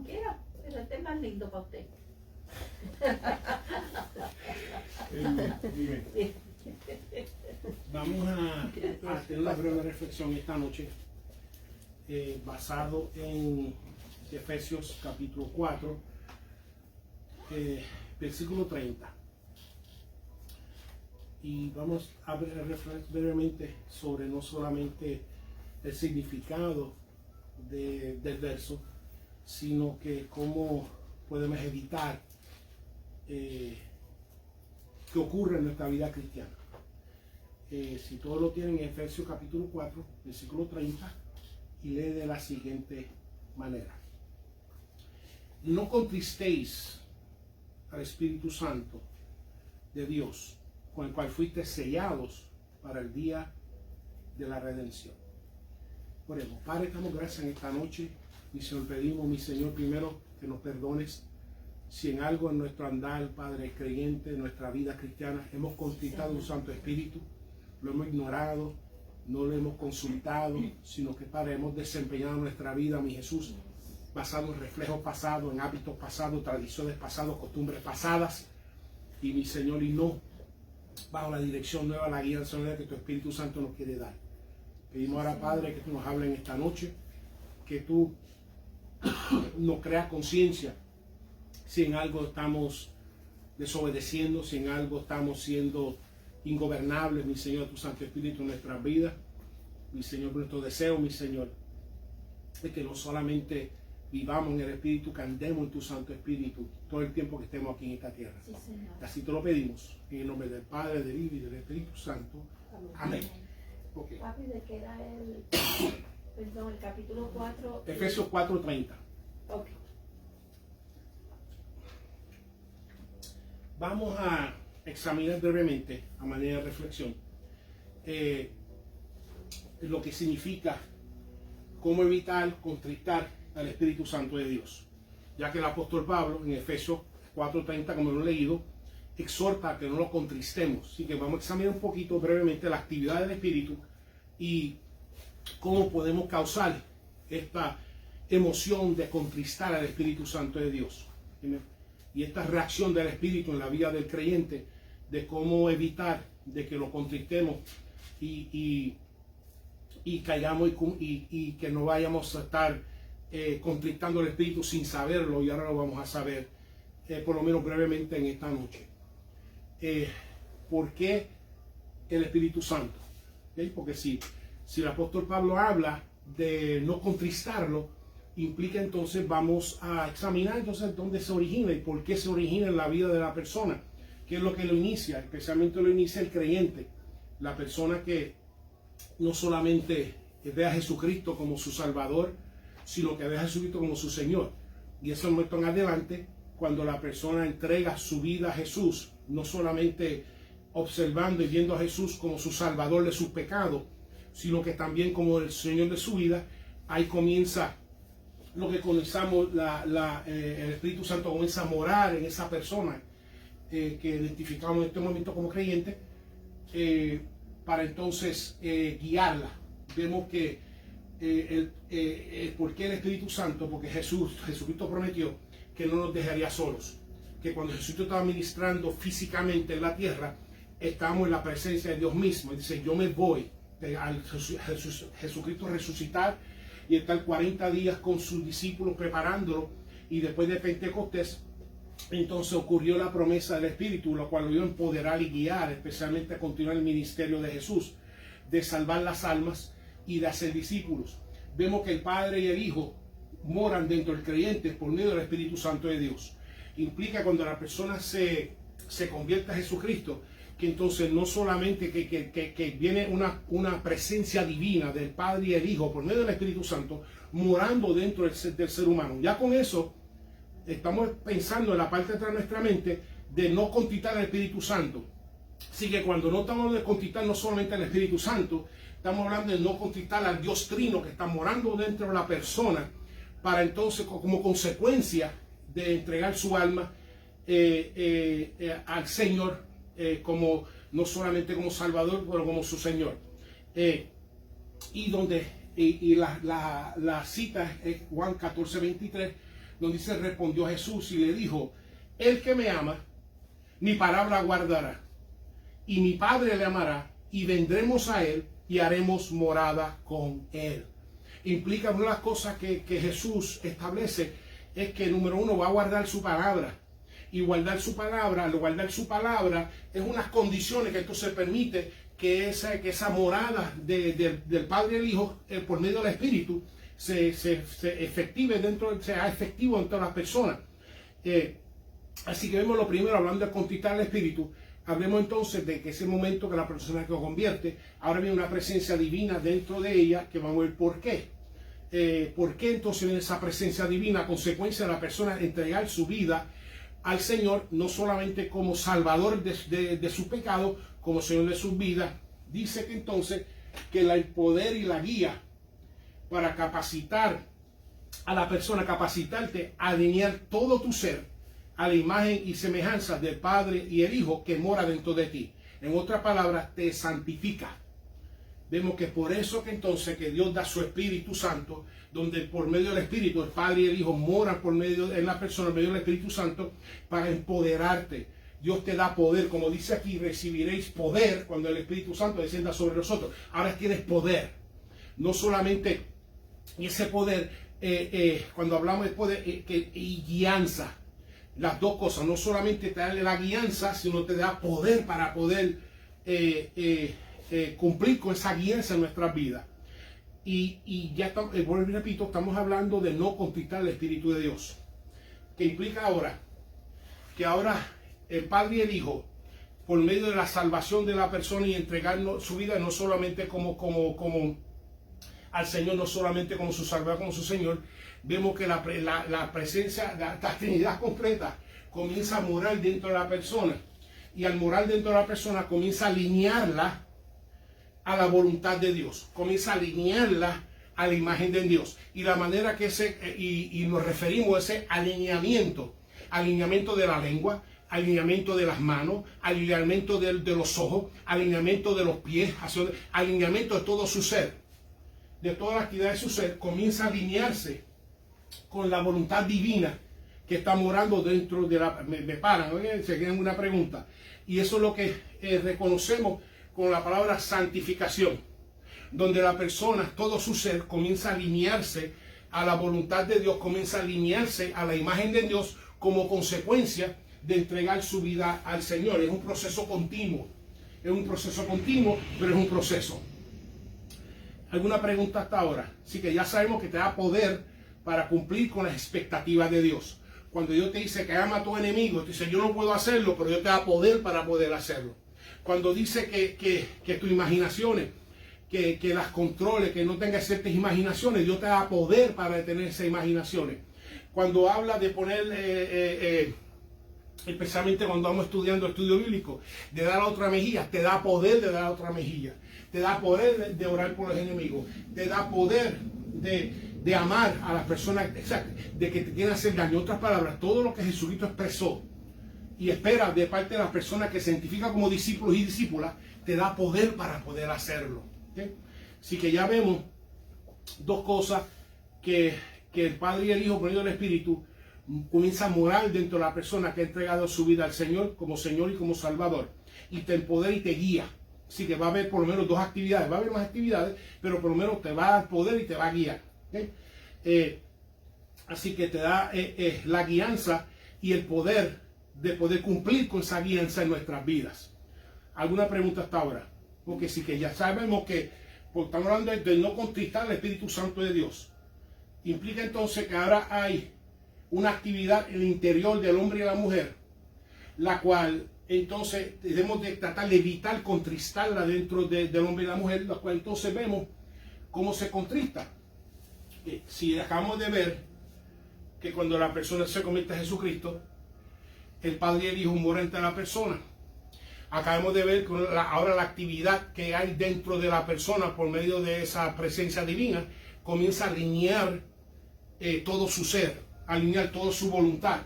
quiera, pero este es más lindo para usted. Vamos a tener una breve reflexión esta noche basado en Efesios capítulo 4, versículo 30. Y vamos a reflexionar brevemente sobre no solamente el significado del verso, sino que cómo podemos evitar que ocurra en nuestra vida cristiana. Si todos lo tienen, en Efesios capítulo 4, versículo 30, y lee de la siguiente manera: no contristéis al Espíritu Santo de Dios, con el cual fuiste sellados para el día de la redención. Oremos. Padre, damos gracias en esta noche. Mi Señor, pedimos, mi Señor, primero que nos perdones si en algo en nuestro andar, Padre creyente, en nuestra vida cristiana, hemos contristado un Santo Espíritu, lo hemos ignorado, no lo hemos consultado, sino que, Padre, hemos desempeñado nuestra vida, mi Jesús, basado en reflejos pasados, en hábitos pasados, tradiciones pasadas, costumbres pasadas, y mi Señor, y no bajo la dirección nueva, la guía sonora que tu Espíritu Santo nos quiere dar. Pedimos ahora, Padre, que tú nos hables en esta noche, que tú nos creas conciencia si en algo estamos desobedeciendo, si en algo estamos siendo ingobernables, mi Señor, tu Santo Espíritu en nuestras vidas. Mi Señor, nuestro deseo, mi Señor, es que no solamente vivamos en el Espíritu, que andemos en tu Santo Espíritu todo el tiempo que estemos aquí en esta tierra. Sí, así te lo pedimos, en el nombre del Padre, del Hijo y del Espíritu Santo. Amén. Okay. Papi, ¿de qué era el capítulo 4? Efesios 4:30. Ok. Vamos a examinar brevemente, a manera de reflexión, lo que significa cómo evitar contristar al Espíritu Santo de Dios, ya que el apóstol Pablo en Efesios 4:30, como lo he leído, exhorta a que no lo contristemos. Así que vamos a examinar un poquito brevemente la actividad del Espíritu y cómo podemos causar esta emoción de contristar al Espíritu Santo de Dios. Y esta reacción del Espíritu en la vida del creyente, de cómo evitar de que lo contristemos y caigamos y que no vayamos a estar contristando al Espíritu sin saberlo, y ahora lo vamos a saber por lo menos brevemente en esta noche. ¿Por qué el Espíritu Santo? ¿Okay? Porque si el apóstol Pablo habla de no contristarlo, implica entonces, vamos a examinar entonces dónde se origina y por qué se origina en la vida de la persona, qué es lo que lo inicia. Especialmente lo inicia el creyente, la persona que no solamente ve a Jesucristo como su Salvador, sino que ve a Jesucristo como su Señor. Y eso muestra en adelante cuando la persona entrega su vida a Jesús, no solamente observando y viendo a Jesús como su Salvador de sus pecados, sino que también como el Señor de su vida. Ahí comienza lo que comenzamos, el Espíritu Santo comienza a morar en esa persona que identificamos en este momento como creyente, para entonces guiarla. Vemos que ¿por qué el Espíritu Santo? Porque Jesucristo prometió que no nos dejaría solos, que cuando Jesucristo estaba ministrando físicamente en la tierra, estamos en la presencia de Dios mismo. Y dice, yo me voy al Jesucristo resucitar y estar 40 días con sus discípulos preparándolo, y después de Pentecostés entonces ocurrió la promesa del Espíritu, lo cual lo iba a empoderar y guiar, especialmente a continuar el ministerio de Jesús, de salvar las almas y de hacer discípulos. Vemos que el Padre y el Hijo moran dentro del creyente por medio del Espíritu Santo de Dios. Implica cuando la persona se convierte a Jesucristo, que entonces no solamente que viene una presencia divina del Padre y el Hijo por medio del Espíritu Santo morando dentro del ser humano. Ya con eso estamos pensando en la parte de atrás de nuestra mente de no contristar al Espíritu Santo. Así que cuando no estamos hablando de contristar no solamente al Espíritu Santo, estamos hablando de no contristar al Dios Trino que está morando dentro de la persona, para entonces como consecuencia de entregar su alma al Señor, como no solamente como Salvador, pero como su Señor. Y la cita es Juan 14:23, donde dice, respondió Jesús y le dijo, el que me ama, mi palabra guardará, y mi Padre le amará, y vendremos a él y haremos morada con él. Implica una de las cosas que Jesús establece es que, número uno, va a guardar su palabra. Y guardar su palabra, al guardar su palabra, es unas condiciones que entonces permite que esa morada del Padre y el Hijo, por medio del Espíritu, sea efectivo dentro de las personas. Así que vemos lo primero, hablando de conquistar el Espíritu. Hablemos entonces de que ese momento que la persona que lo convierte, ahora viene una presencia divina dentro de ella, que vamos a ver por qué. ¿Por qué entonces viene esa presencia divina? A consecuencia de la persona entregar su vida al Señor, no solamente como salvador de su pecado, como Señor de sus vidas. Dice que entonces que el poder y la guía para capacitar a la persona, capacitarte a alinear todo tu ser a la imagen y semejanza del Padre y el Hijo que mora dentro de ti. En otras palabras, te santifica. Vemos que por eso que entonces que Dios da su Espíritu Santo, donde por medio del Espíritu el Padre y el Hijo moran por medio en la persona, por medio del Espíritu Santo, para empoderarte. Dios te da poder, como dice aquí, recibiréis poder cuando el Espíritu Santo descienda sobre nosotros. Ahora tienes poder. No solamente ese poder, cuando hablamos de poder, y guianza. Las dos cosas, no solamente te da la guianza, sino te da poder para poder cumplir con esa guianza en nuestras vidas. Y ya, vuelvo y repito, estamos hablando de no conquistar el Espíritu de Dios. Que implica ahora que el Padre y el Hijo, por medio de la salvación de la persona y entregar su vida no solamente como al Señor, no solamente como su Salvador, como su Señor, vemos que la presencia, la Trinidad completa comienza a morar dentro de la persona. Y al morar dentro de la persona comienza a alinearla a la voluntad de Dios. Comienza a alinearla a la imagen de Dios. Y la manera que y nos referimos a ese alineamiento de la lengua, alineamiento de las manos, alineamiento de los ojos, alineamiento de los pies, alineamiento de todo su ser, de toda la actividad de su ser, comienza a alinearse con la voluntad divina que está morando dentro de la... Me paran, ¿oye? Se quedan una pregunta. Y eso es lo que reconocemos con la palabra santificación, donde la persona, todo su ser, comienza a alinearse a la voluntad de Dios, comienza a alinearse a la imagen de Dios como consecuencia de entregar su vida al Señor. Es un proceso continuo. Es un proceso continuo, pero es un proceso. ¿Alguna pregunta hasta ahora? Así que ya sabemos que te da poder para cumplir con las expectativas de Dios. Cuando Dios te dice que ama a tu enemigo, te dice yo no puedo hacerlo, pero Dios te da poder para poder hacerlo. Cuando dice que tus imaginaciones, que las controles, que no tengas ciertas imaginaciones, Dios te da poder para detener esas imaginaciones. Cuando habla de poner, especialmente cuando vamos estudiando estudio bíblico, de dar a otra mejilla, te da poder de dar a otra mejilla. Te da poder de orar por los enemigos. Te da poder de amar a las personas, de que te quieren hacer daño. En otras palabras, todo lo que Jesucristo expresó y espera de parte de las personas que se identifican como discípulos y discípulas, te da poder para poder hacerlo. ¿Okay? Así que ya vemos dos cosas que el Padre y el Hijo, por medio del Espíritu, comienza a morar dentro de la persona que ha entregado su vida al Señor y como Salvador. Y te empodera y te guía. Así que va a haber por lo menos dos actividades. Va a haber más actividades, pero por lo menos te va a dar poder y te va a guiar. ¿Okay? Así que te da la guianza y el poder de poder cumplir con esa guianza en nuestras vidas. ¿Alguna pregunta hasta ahora? Porque sí que ya sabemos que estamos hablando de no contristar al Espíritu Santo de Dios. Implica entonces que ahora hay una actividad en el interior del hombre y la mujer, la cual entonces debemos de tratar de evitar contristarla dentro del hombre y la mujer, la cual entonces vemos cómo se contrista. Si acabamos de ver que cuando la persona se convierte a Jesucristo, el Padre y el Hijo moran entre la persona. Acabamos de ver que ahora la actividad que hay dentro de la persona por medio de esa presencia divina comienza a alinear todo su ser, alinear toda su voluntad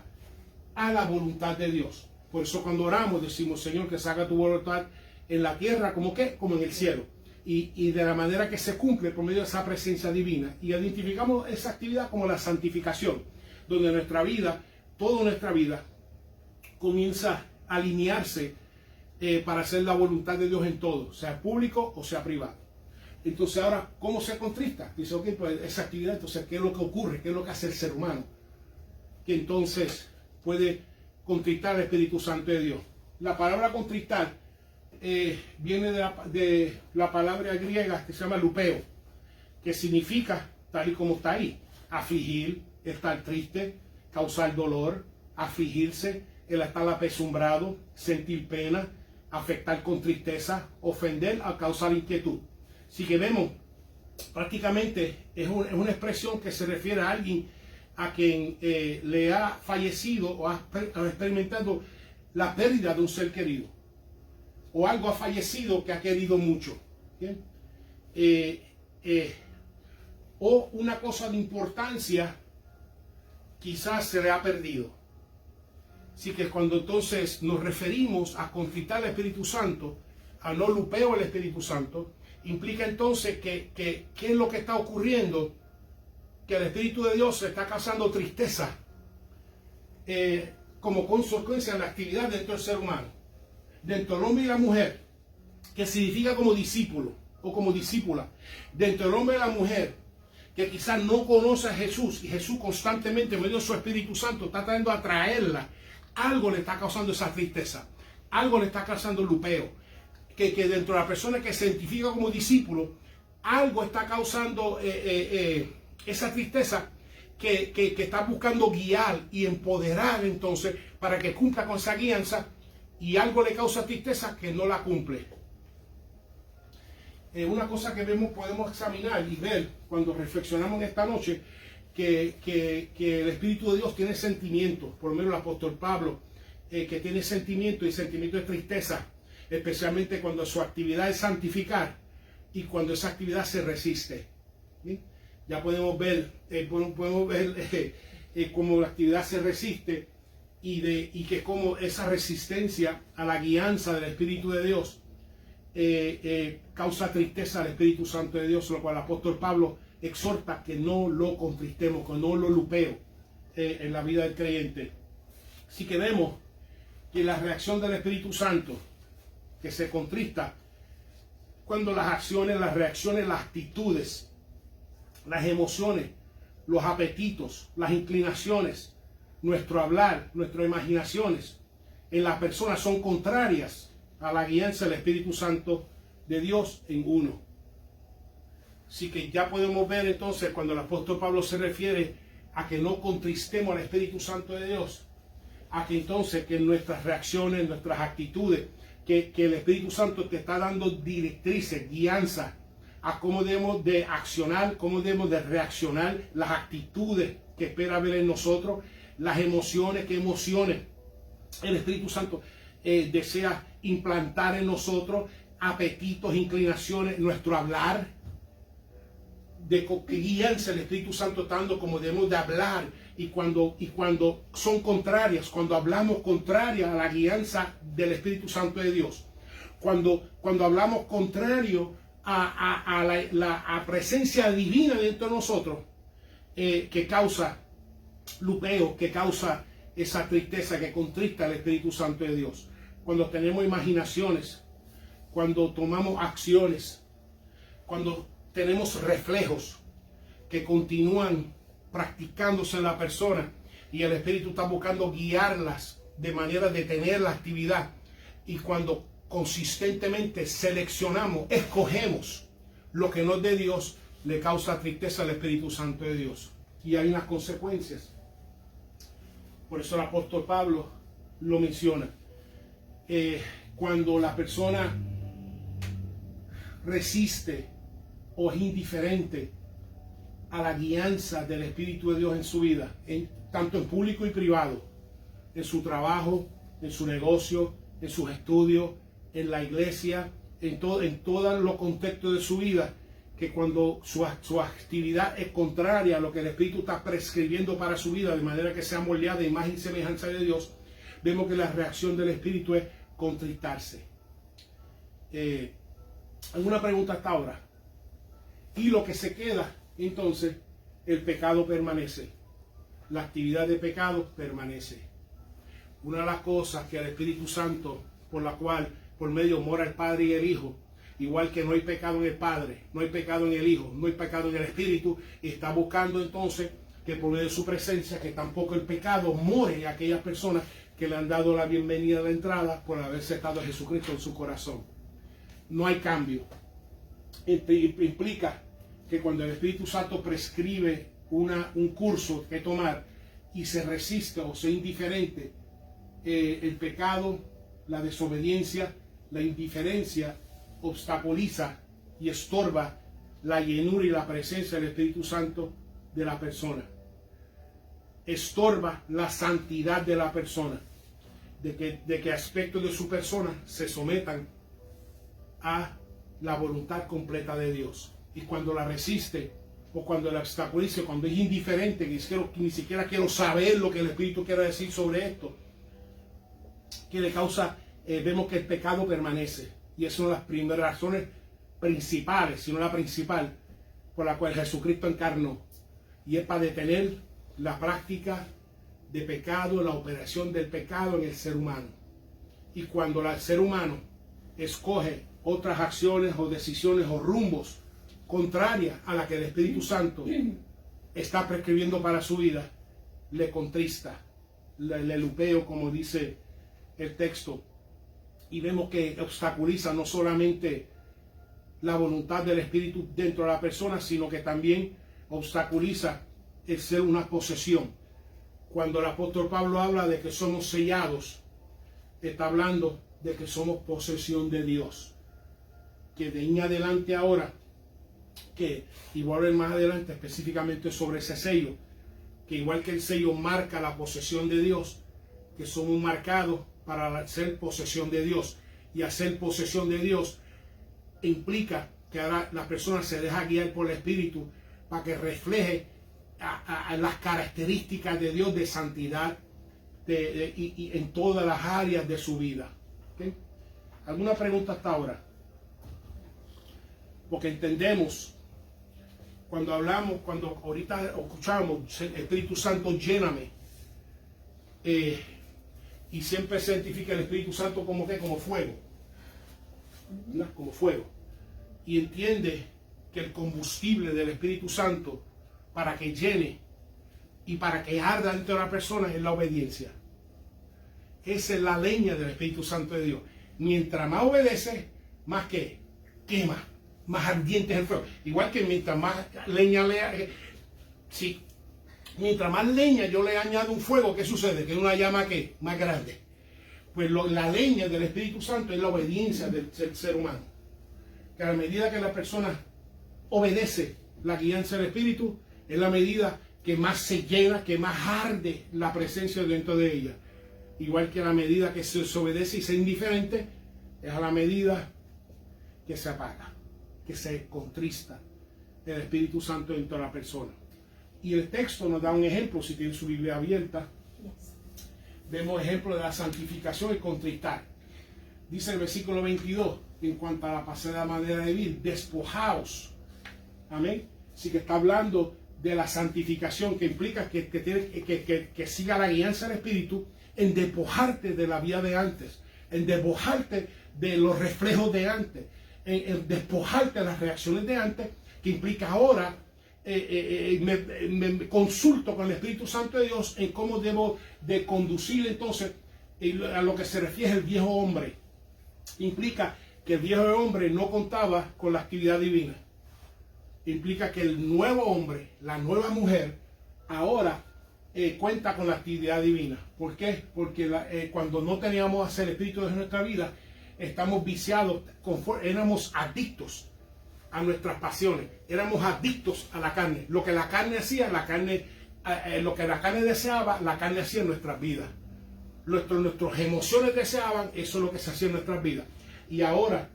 a la voluntad de Dios. Por eso cuando oramos decimos, Señor, que se haga tu voluntad en la tierra como en el cielo. Y de la manera que se cumple por medio de esa presencia divina. Y identificamos esa actividad como la santificación, donde nuestra vida, toda nuestra vida, comienza a alinearse para hacer la voluntad de Dios en todo, sea público o sea privado. Entonces ahora, ¿cómo se contrista? Dice, ok, pues esa actividad, entonces, ¿qué es lo que ocurre? ¿Qué es lo que hace el ser humano? Que entonces puede contristar al Espíritu Santo de Dios. La palabra contristar viene de la palabra griega que se llama lupeo, que significa, tal y como está ahí, afligir, estar triste, causar dolor, afligirse, el estar apesumbrado, sentir pena, afectar con tristeza, ofender, a causar inquietud. Así que vemos, prácticamente es una expresión que se refiere a alguien a quien le ha fallecido o ha experimentado la pérdida de un ser querido, o algo ha fallecido que ha querido mucho, o una cosa de importancia quizás se le ha perdido. Así que cuando entonces nos referimos a contristar al Espíritu Santo, a no lupeo al Espíritu Santo, implica entonces que ¿qué es lo que está ocurriendo? Que el Espíritu de Dios está causando tristeza como consecuencia de la actividad dentro del ser humano, dentro del hombre y la mujer, que significa como discípulo o como discípula, dentro del hombre y la mujer que quizás no conoce a Jesús, y Jesús constantemente, medio de su Espíritu Santo, está tratando a traerla. Algo le está causando esa tristeza, algo le está causando el lupeo, que dentro de la persona que se identifica como discípulo, algo está causando esa tristeza que está buscando guiar y empoderar entonces para que cumpla con esa guianza, y algo le causa tristeza que no la cumple. Una cosa que podemos examinar y ver cuando reflexionamos en esta noche, que el Espíritu de Dios tiene sentimientos, por lo menos el apóstol Pablo, que tiene sentimientos y sentimientos de tristeza, especialmente cuando su actividad es santificar y cuando esa actividad se resiste. ¿Sí? Ya podemos ver cómo la actividad se resiste y que cómo esa resistencia a la guianza del Espíritu de Dios causa tristeza al Espíritu Santo de Dios, lo cual el apóstol Pablo exhorta que no lo contristemos, que no lo lupeo en la vida del creyente. Así que vemos que la reacción del Espíritu Santo, que se contrista cuando las acciones, las reacciones, las actitudes, las emociones, los apetitos, las inclinaciones, nuestro hablar, nuestras imaginaciones en las personas son contrarias a la guianza del Espíritu Santo de Dios en uno. Así que ya podemos ver entonces cuando el apóstol Pablo se refiere a que no contristemos al Espíritu Santo de Dios, a que entonces que nuestras reacciones, nuestras actitudes, que el Espíritu Santo te está dando directrices, guianza a cómo debemos de accionar, cómo debemos de reaccionar, las actitudes que espera ver en nosotros, las emociones, qué emociones el Espíritu Santo desea implantar en nosotros, apetitos, inclinaciones, nuestro hablar, de que guianza el Espíritu Santo está dando como debemos de hablar, y cuando son contrarias, cuando hablamos contrarias a la guianza del Espíritu Santo de Dios, cuando hablamos contrario a la presencia divina dentro de nosotros, que causa lupeo, que causa esa tristeza, que contrista al Espíritu Santo de Dios. Cuando tenemos imaginaciones, cuando tomamos acciones, cuando tenemos reflejos que continúan practicándose en la persona y el Espíritu está buscando guiarlas de manera de tener la actividad, y cuando consistentemente seleccionamos, escogemos lo que no es de Dios, le causa tristeza al Espíritu Santo de Dios, y hay unas consecuencias. Por eso el apóstol Pablo lo menciona. Cuando la persona resiste o es indiferente a la guianza del Espíritu de Dios en su vida, tanto en público y privado, en su trabajo, en su negocio, en sus estudios, en la iglesia, en todos los contextos de su vida, que cuando su actividad es contraria a lo que el Espíritu está prescribiendo para su vida, de manera que sea moldeada de imagen y semejanza de Dios, vemos que la reacción del Espíritu es contristarse. ¿Alguna pregunta hasta ahora? Y lo que se queda, entonces, el pecado permanece. la actividad de pecado permanece. Una de las cosas que el Espíritu Santo, por la cual por medio mora el Padre y el Hijo, igual que no hay pecado en el Padre, no hay pecado en el Hijo, no hay pecado en el Espíritu, está buscando entonces que por medio de su presencia, que tampoco el pecado more a aquellas personas que le han dado la bienvenida a la entrada por haber aceptado a Jesucristo en su corazón. No hay cambio. Implica que cuando el Espíritu Santo prescribe un curso que tomar y se resiste o sea indiferente, el pecado, la desobediencia, la indiferencia obstaculiza y estorba la llenura y la presencia del Espíritu Santo de la persona. Estorba la santidad de la persona, de que aspectos de su persona se sometan a la voluntad completa de Dios. Y cuando la resiste o cuando la obstaculiza, cuando es indiferente, que ni siquiera quiero saber lo que el Espíritu quiere decir sobre esto, que le causa, vemos que el pecado permanece. Y es una de las primeras razones principales, si no la principal, por la cual Jesucristo encarnó. Y es para detener la práctica de pecado, la operación del pecado en el ser humano. Y cuando el ser humano escoge otras acciones o decisiones o rumbos contrarias a la que el Espíritu Santo está prescribiendo para su vida, le contrista, le lupeo, como dice el texto. Y vemos que obstaculiza no solamente la voluntad del Espíritu dentro de la persona, sino que también obstaculiza el ser una posesión. Cuando el apóstol Pablo habla de que somos sellados, está hablando de que somos posesión de Dios. Que de ahí en adelante ahora, y voy a hablar más adelante específicamente sobre ese sello, que igual que el sello marca la posesión de Dios, que somos marcados para ser posesión de Dios. Y hacer posesión de Dios implica que ahora la persona se deja guiar por el Espíritu para que refleje a las características de Dios de santidad y en todas las áreas de su vida. ¿Okay? ¿Alguna pregunta hasta ahora? Porque entendemos, cuando hablamos, cuando ahorita escuchamos, Espíritu Santo, lléname. Y siempre se identifica el Espíritu Santo como que, como fuego. ¿No? Como fuego. Y entiende que el combustible del Espíritu Santo para que llene y para que arda dentro de la persona es la obediencia. Esa es la leña del Espíritu Santo de Dios. Mientras más obedece, más que quema, más ardiente es el fuego. Igual que mientras más leña sí, mientras más leña yo le añado un fuego, ¿qué sucede? Que es una llama que más grande. Pues la leña del Espíritu Santo es la obediencia del ser humano. Que a la medida que la persona obedece la guianza del Espíritu, es la medida que más se llena, que más arde la presencia dentro de ella. Igual que a la medida que se desobedece y se indiferente, es a la medida que se apaga, que se contrista el Espíritu Santo dentro de la persona. Y el texto nos da un ejemplo, si tiene su Biblia abierta. Vemos ejemplo de la santificación y contristar. Dice el versículo 22, en cuanto a la pasada manera de vivir, despojaos. Amén. Así que está hablando de la santificación, que implica que siga la guianza del Espíritu en despojarte de la vida de antes, en despojarte de los reflejos de antes, en despojarte de las reacciones de antes, que implica ahora me consulto con el Espíritu Santo de Dios en cómo debo de conducir entonces a lo que se refiere al viejo hombre. Implica que el viejo hombre no contaba con la actividad divina. Implica que el nuevo hombre, la nueva mujer, ahora cuenta con la actividad divina. ¿Por qué? Porque cuando no teníamos hacer el Espíritu de nuestra vida, estamos viciados, éramos adictos a nuestras pasiones, éramos adictos a la carne. Lo que la carne hacía, lo que la carne deseaba, la carne hacía en nuestras vidas. Nuestras emociones deseaban, eso es lo que se hacía en nuestras vidas. Y ahora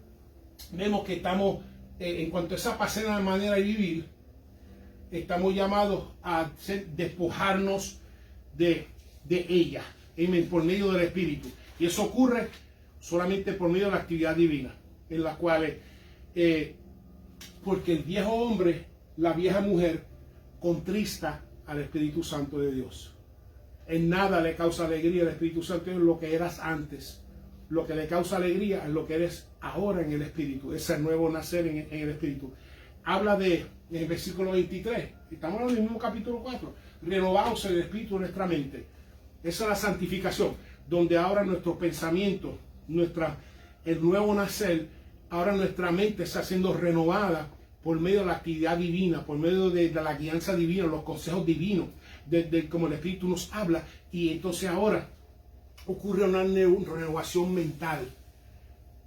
vemos que estamos, en cuanto a esa pasada manera de vivir, estamos llamados a despojarnos de ella, por medio del Espíritu. Y eso ocurre solamente por medio de la actividad divina, en la cual, porque el viejo hombre, la vieja mujer, contrista al Espíritu Santo de Dios. En nada le causa alegría al Espíritu Santo en lo que eras antes. Lo que le causa alegría es lo que eres ahora en el Espíritu, ese nuevo nacer en el Espíritu. Habla en el versículo 23, estamos en el mismo capítulo 4, renovados en el Espíritu de nuestra mente. Esa es la santificación, donde ahora nuestro pensamiento, el nuevo nacer, ahora nuestra mente está siendo renovada por medio de la actividad divina, por medio de la guianza divina, los consejos divinos, como el Espíritu nos habla, y entonces ahora ocurre una renovación mental.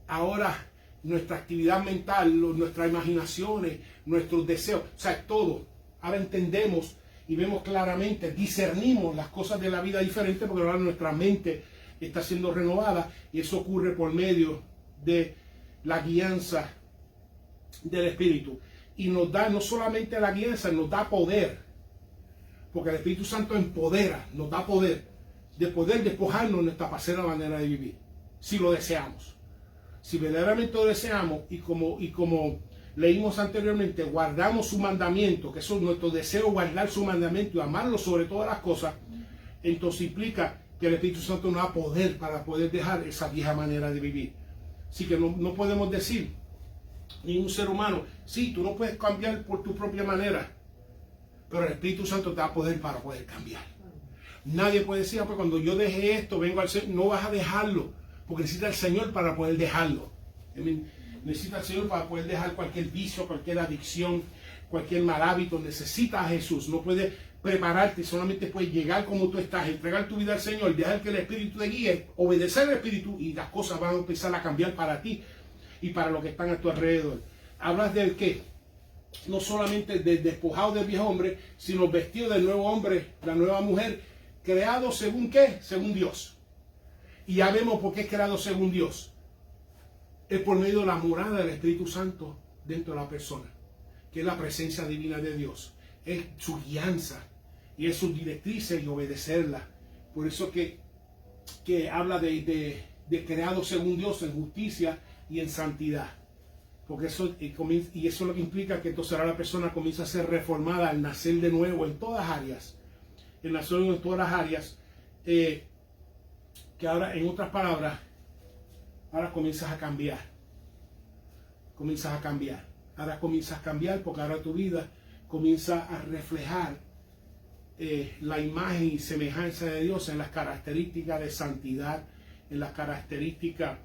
Ahora nuestra actividad mental, nuestras imaginaciones, nuestros deseos, o sea, todo. Ahora entendemos y vemos claramente, discernimos las cosas de la vida diferente porque ahora nuestra mente está siendo renovada y eso ocurre por medio de la guianza del Espíritu. Y nos da no solamente la guianza, nos da poder, porque el Espíritu Santo empodera, nos da poder de poder despojarnos de nuestra pasera manera de vivir, si lo deseamos. Si verdaderamente lo deseamos y como leímos anteriormente, guardamos su mandamiento, que eso es nuestro deseo, guardar su mandamiento y amarlo sobre todas las cosas, entonces implica que el Espíritu Santo nos da poder para poder dejar esa vieja manera de vivir. Así que no podemos decir, ningún ser humano, sí, tú no puedes cambiar por tu propia manera, pero el Espíritu Santo te da poder para poder cambiar. Nadie puede decir, pues cuando yo deje esto, vengo al Señor. No vas a dejarlo, porque necesita el Señor para poder dejarlo. Necesita el Señor para poder dejar cualquier vicio, cualquier adicción, cualquier mal hábito. Necesita a Jesús. No puedes prepararte, solamente puedes llegar como tú estás, entregar tu vida al Señor, dejar que el Espíritu te guíe, obedecer al Espíritu y las cosas van a empezar a cambiar para ti y para los que están a tu alrededor. Hablas del qué, no solamente del despojado del viejo hombre, sino vestido del nuevo hombre, la nueva mujer, creado según qué, según Dios. Y ya vemos por qué es creado según Dios. Es por medio de la morada del Espíritu Santo dentro de la persona, que es la presencia divina de Dios. Es su guianza y es sus directrices y obedecerla. Por eso que habla de creado según Dios en justicia y en santidad. Porque eso, y eso es lo que implica que entonces ahora la persona comienza a ser reformada al nacer de nuevo en todas áreas. El nacer en todas las áreas. Que ahora, en otras palabras, ahora comienzas a cambiar. Comienzas a cambiar. Ahora comienzas a cambiar porque ahora tu vida comienza a reflejar la imagen y semejanza de Dios en las características de santidad, en las características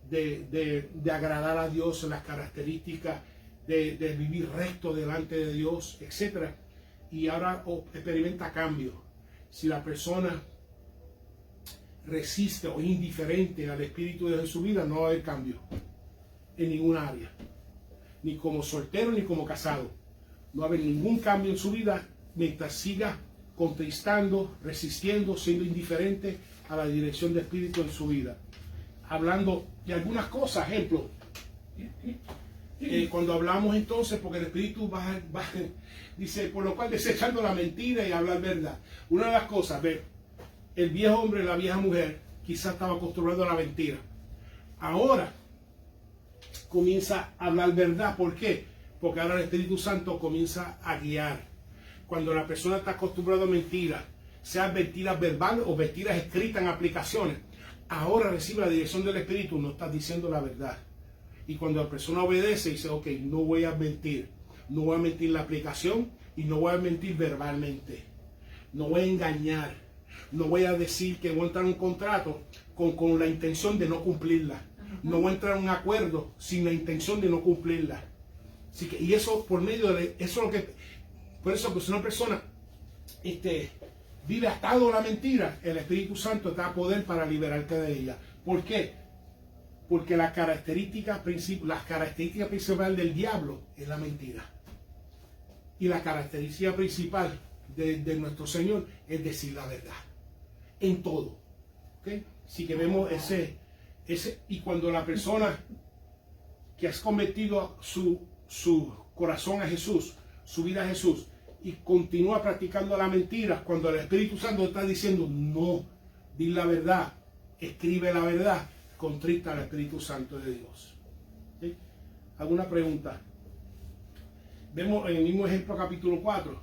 de agradar a Dios, en las características de vivir recto delante de Dios, etc. Y ahora experimenta cambio. Si la persona resiste o es indiferente al Espíritu de Dios en su vida, no va a haber cambio en ninguna área, ni como soltero ni como casado. No va a haber ningún cambio en su vida mientras siga contristando, resistiendo, siendo indiferente a la dirección del Espíritu en su vida. Hablando de algunas cosas, ejemplo, cuando hablamos entonces, porque el Espíritu dice, por lo cual desechando la mentira y hablar verdad. Una de las cosas, el viejo hombre y la vieja mujer quizás estaba acostumbrado a la mentira. Ahora comienza a hablar verdad. ¿Por qué? Porque ahora el Espíritu Santo comienza a guiar. Cuando la persona está acostumbrada a mentiras, sean mentiras verbales o mentiras escritas en aplicaciones, ahora recibe la dirección del Espíritu, no estás diciendo la verdad. Y cuando la persona obedece, dice, ok, no voy a mentir. No voy a mentir en la aplicación y no voy a mentir verbalmente. No voy a engañar. No voy a decir que voy a entrar en un contrato con la intención de no cumplirla. No voy a entrar en un acuerdo sin la intención de no cumplirla. Así que, y eso por medio de eso es lo que, por eso que si una persona vive atado a la mentira, el Espíritu Santo te da poder para liberarte de ella. ¿Por qué? Porque la característica principal del diablo es la mentira. Y la característica principal de nuestro Señor es decir la verdad. En todo. ¿Okay? Así que vemos ese, y cuando la persona que has convertido su corazón a Jesús, su vida a Jesús, y continúa practicando la mentira, cuando el Espíritu Santo está diciendo, no, di la verdad, escribe la verdad, contrista al Espíritu Santo de Dios. ¿Sí? ¿Alguna pregunta? Vemos en el mismo ejemplo capítulo 4,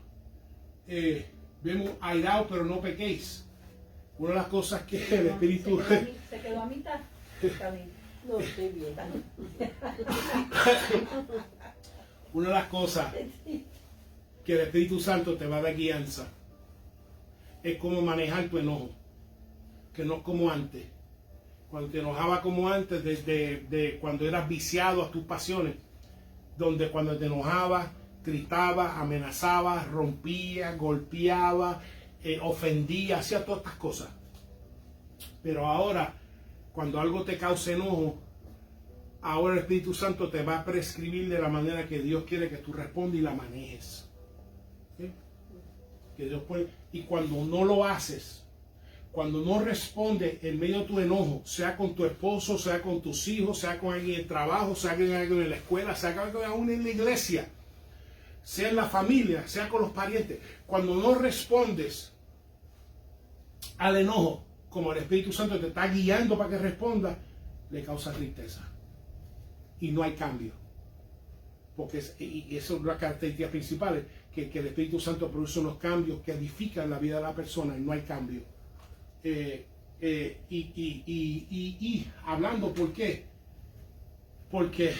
vemos airados, pero no pequéis. Una de las cosas que el Espíritu... Se quedó a mitad. Está bien. No, estoy bien. Una de las cosas que el Espíritu Santo te va a dar guianza es cómo manejar tu enojo, que no es como antes. Cuando te enojaba como antes, desde cuando eras viciado a tus pasiones, donde cuando te enojabas, gritabas, amenazabas, rompías, golpeabas, ofendías, hacías todas estas cosas. Pero ahora, cuando algo te causa enojo, ahora el Espíritu Santo te va a prescribir de la manera que Dios quiere que tú respondas y la manejes. ¿Sí? Que Dios puede, y cuando no lo haces, cuando no respondes en medio de tu enojo, sea con tu esposo, sea con tus hijos, sea con alguien en el trabajo, sea con alguien en la escuela, sea con alguien en la iglesia, sea en la familia, sea con los parientes, cuando no respondes al enojo, como el Espíritu Santo te está guiando para que responda, le causa tristeza. Y no hay cambio. Porque y eso es una característica principal, que el Espíritu Santo produce unos cambios que edifican la vida de la persona y no hay cambio. Y hablando, ¿por qué? Porque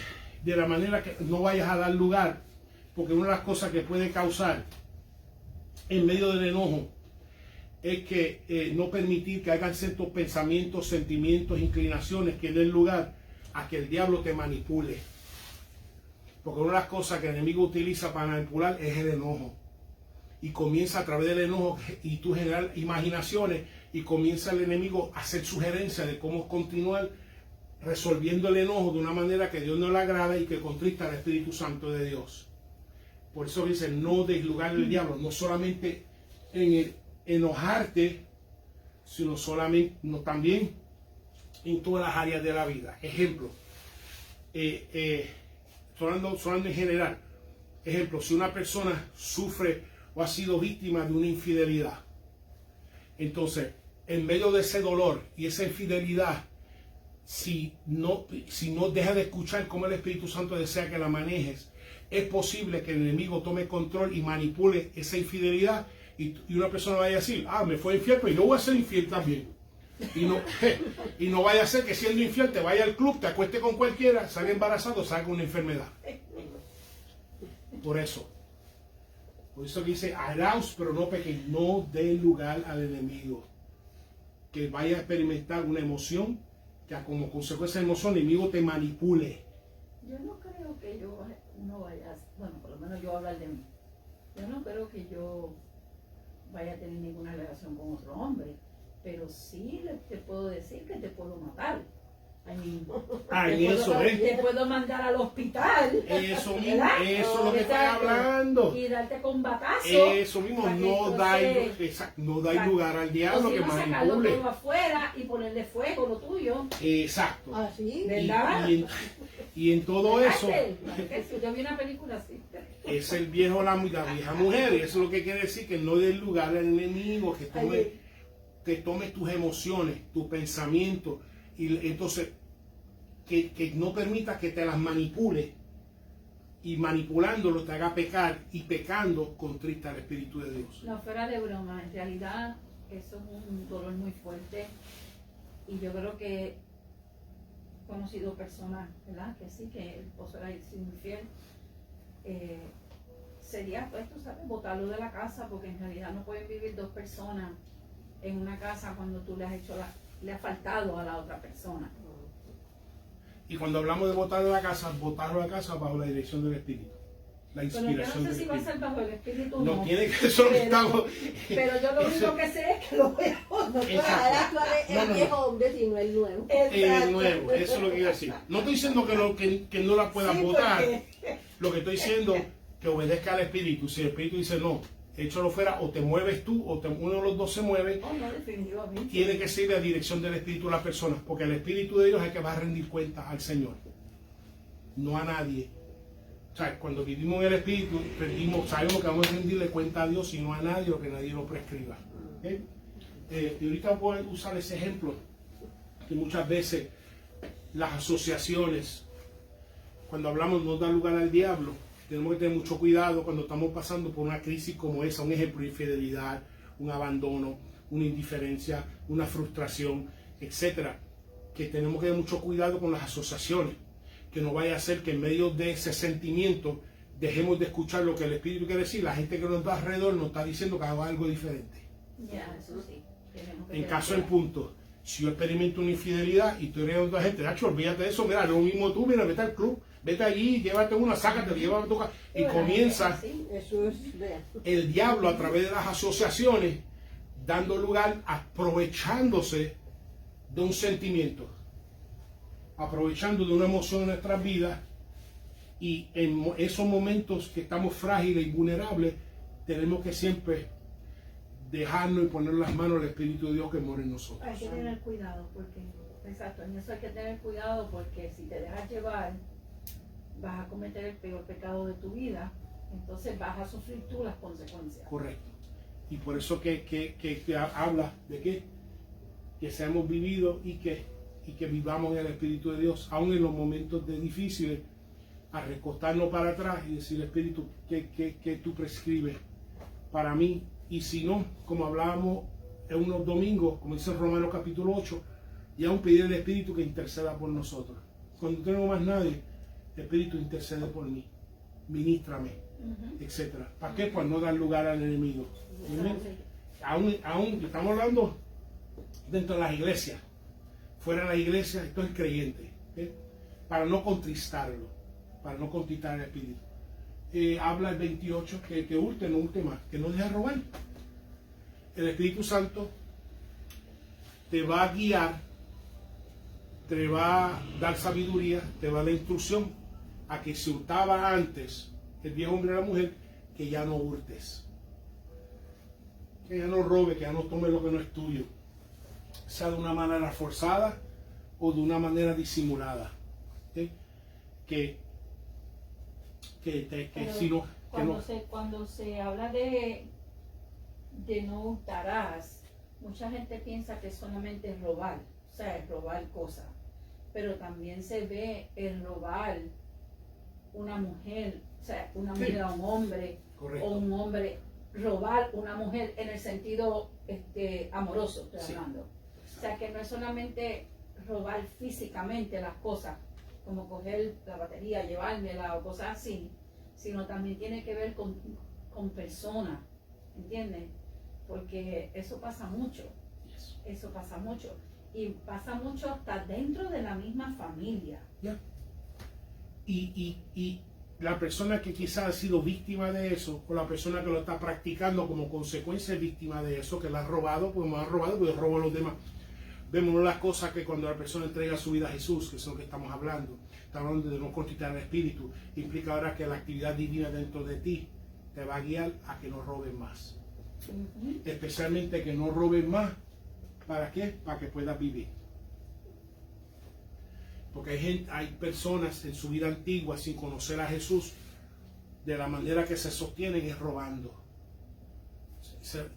de la manera que no vayas a dar lugar, porque una de las cosas que puede causar en medio del enojo es que no permitir que hagan ciertos pensamientos, sentimientos, inclinaciones que den lugar a que el diablo te manipule. Porque una de las cosas que el enemigo utiliza para manipular es el enojo. Y comienza a través del enojo y tú generar imaginaciones y comienza el enemigo a hacer sugerencias de cómo continuar resolviendo el enojo de una manera que Dios no le agrada y que contrista al Espíritu Santo de Dios. Por eso dice, no des lugar al diablo, no solamente en el enojarte, sino también en todas las áreas de la vida. Ejemplo, sonando en general, ejemplo, si una persona sufre o ha sido víctima de una infidelidad, entonces, en medio de ese dolor y esa infidelidad, si no deja de escuchar cómo el Espíritu Santo desea que la manejes, es posible que el enemigo tome control y manipule esa infidelidad y una persona vaya a decir, me fue infiel, pero yo voy a ser infiel también. Y no vaya a ser que siendo infiel te vaya al club, te acueste con cualquiera, salga embarazado, salga con una enfermedad. Por eso que dice, airaos, pero no pequéis, no den lugar al enemigo. Que vaya a experimentar una emoción, que como consecuencia de emoción el enemigo te manipule. Yo no creo que yo no vaya, bueno, por lo menos yo voy a hablar de mí. Yo no creo que yo vaya a tener ninguna relación con otro hombre, pero sí te puedo decir que te puedo matar. Te puedo mandar al hospital. Eso mismo, eso es lo que estoy hablando. Y darte con batazos. Eso mismo, no da lugar al diablo que manipule. Sacarlo todo afuera y ponerle fuego lo tuyo. Exacto. ¿Así? ¿Verdad? Y en todo eso, yo vi una película así. es el viejo, la vieja mujer. Y eso es lo que quiere decir, que no dé lugar al enemigo, que tome tus emociones, tus pensamientos. Y entonces, que no permita que te las manipule y manipulándolo te haga pecar y pecando contrista al Espíritu de Dios. No, fuera de broma, en realidad eso es un dolor muy fuerte y yo creo que he conocido personas, ¿verdad? Que sí, que el esposo era infiel. Sería, pues, tú sabes, botarlo de la casa, porque en realidad no pueden vivir dos personas en una casa cuando tú le has faltado a la otra persona. Y cuando hablamos de botarlo de la casa bajo la dirección del Espíritu. La inspiración pero yo no sé si va a ser bajo el Espíritu o no. No tiene que eso pero yo lo único que sé es que lo voy a botar. El viejo hombre, sino el nuevo. El nuevo, eso es lo que quiero decir. No estoy diciendo que no la puedas botar. Porque... Lo que estoy diciendo que obedezca al Espíritu. Si el Espíritu dice no, échalo fuera, o te mueves tú, o uno de los dos se mueve. No, definitivamente. Tiene que ser la dirección del Espíritu de las personas, porque el Espíritu de Dios es el que va a rendir cuentas al Señor, no a nadie. O sea, cuando vivimos en el Espíritu, sabemos que vamos a rendirle cuenta a Dios y no a nadie, o que nadie lo prescriba. ¿Okay? Y ahorita voy a usar ese ejemplo, que muchas veces las asociaciones, cuando hablamos, no dan lugar al diablo. Tenemos que tener mucho cuidado cuando estamos pasando por una crisis como esa, un ejemplo, infidelidad, un abandono, una indiferencia, una frustración, etcétera. Que tenemos que tener mucho cuidado con las asociaciones, que no vaya a ser que en medio de ese sentimiento dejemos de escuchar lo que el Espíritu quiere decir. La gente que nos está alrededor nos está diciendo que haga algo diferente. Ya, eso sí. Tenemos que En tener caso en cuidado. punto, si yo experimento una infidelidad y estoy regalando a la gente, Nacho, olvídate de eso, mira, lo mismo tú, mira, vete al club, vete allí, llévate una, sácate, llévate a tu casa. Y Bueno, comienza sí. Eso es real. el diablo a través de las asociaciones, dando lugar, aprovechándose de un sentimiento, aprovechando de una emoción en nuestras vidas, y en esos momentos que estamos frágiles y vulnerables, tenemos que siempre dejarnos y poner las manos al Espíritu de Dios que mora en nosotros. Hay que tener cuidado porque, exacto, en eso hay que tener cuidado porque si te dejas llevar, vas a cometer el peor pecado de tu vida, entonces vas a sufrir tú las consecuencias. Correcto. Y por eso que habla de que seamos vividos y que vivamos en el Espíritu de Dios, aún en los momentos de difíciles, a recostarnos para atrás y decir, Espíritu, ¿qué tú prescribes para mí? Y si no, como hablábamos en unos domingos, como dice Romanos capítulo 8, y aún pedir al Espíritu que interceda por nosotros. Cuando no tengo más nadie, el Espíritu intercede por mí, ministrame, etcétera. ¿Para qué? Para no dar lugar al enemigo. Aún estamos hablando dentro de las iglesias, fuera de la iglesia, esto es creyente, ¿ok? Para no contristarlo, para no contristar el Espíritu. Habla el 28 que hurte, no hurte más, que no deje robar. El Espíritu Santo te va a guiar, te va a dar sabiduría, te va a dar instrucción a que si hurtaba antes el viejo hombre o la mujer, que ya no hurtes, que ya no robe, que ya no tome lo que no es tuyo, sea de una manera forzada o de una manera disimulada. ¿Okay? Pero Si no, que no. cuando se habla de no hurtarás, mucha gente piensa que solamente es robar, o sea, es robar cosas, pero también se ve el robar una mujer, o sea, una mujer a un hombre, Correcto. o un hombre robar una mujer en el sentido amoroso, estoy Sí. hablando. O sea, que no es solamente robar físicamente las cosas, como coger la batería, llevármela o cosas así, sino también tiene que ver con personas, ¿entiendes? Porque eso pasa mucho, Yes. eso pasa mucho. Y pasa mucho hasta dentro de la misma familia. Ya. Y la persona que quizás ha sido víctima de eso, o la persona que lo está practicando como consecuencia es víctima de eso, que la ha robado, pues me ha robado, pues robo a los demás. Vemos las cosas que cuando la persona entrega su vida a Jesús, que es lo que estamos hablando de no contristar el Espíritu, implica ahora que la actividad divina dentro de ti te va a guiar a que no robes más. Especialmente que no robes más. ¿Para qué? Para que puedas vivir. Porque hay personas en su vida antigua sin conocer a Jesús, de la manera que se sostienen es robando.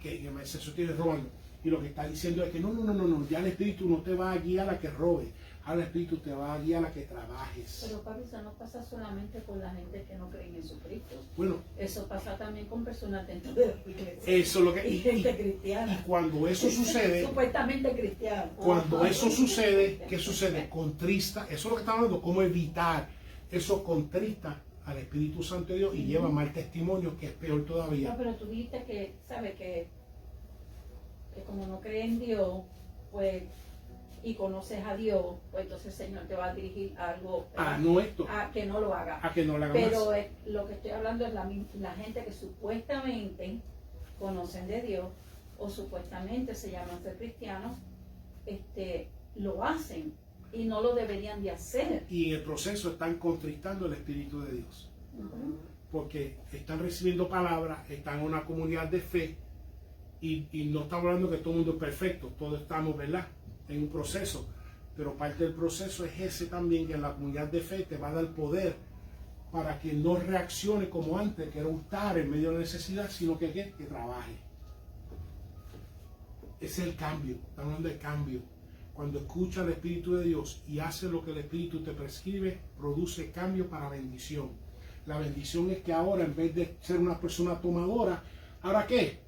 Que se sostienen robando. Y lo que está diciendo es que no, ya el Espíritu no te va a guiar a que robes, ahora el Espíritu te va a guiar a que trabajes. Pero papi, eso no pasa solamente con la gente que no cree en Jesucristo. Bueno, Eso pasa también con personas dentro de la iglesia. eso es lo que... Y gente cristiana. Y cuando eso sucede, Supuestamente cristiana. cuando eso sucede, ¿qué sucede? Contrista, eso es lo que estamos hablando, cómo evitar. Eso contrista al Espíritu Santo de Dios y lleva mal testimonio, que es peor No, todavía. pero tú dijiste que, ¿sabes? Que como no crees en Dios, pues, y conoces a Dios, pues entonces el Señor te va a dirigir a algo, No esto, a que no lo haga. a que no lo haga Pero más. lo que estoy hablando es la gente que supuestamente conocen de Dios o supuestamente se llaman ser cristianos, lo hacen y no lo deberían de hacer. Y en el proceso están contristando el Espíritu de Dios. Porque están recibiendo palabras, están en una comunidad de fe y no estamos hablando que todo el mundo es perfecto, todos estamos, ¿verdad?, en un proceso, pero parte del proceso es ese también, que en la comunidad de fe te va a dar poder para que no reaccione como antes, que era hurtar en medio de la necesidad, sino que trabaje. Ese es el cambio, estamos hablando de cambio. Cuando escucha el Espíritu de Dios y hace lo que el Espíritu te prescribe, produce cambio para bendición. La bendición es que ahora, en vez de ser una persona tomadora, ¿ahora qué?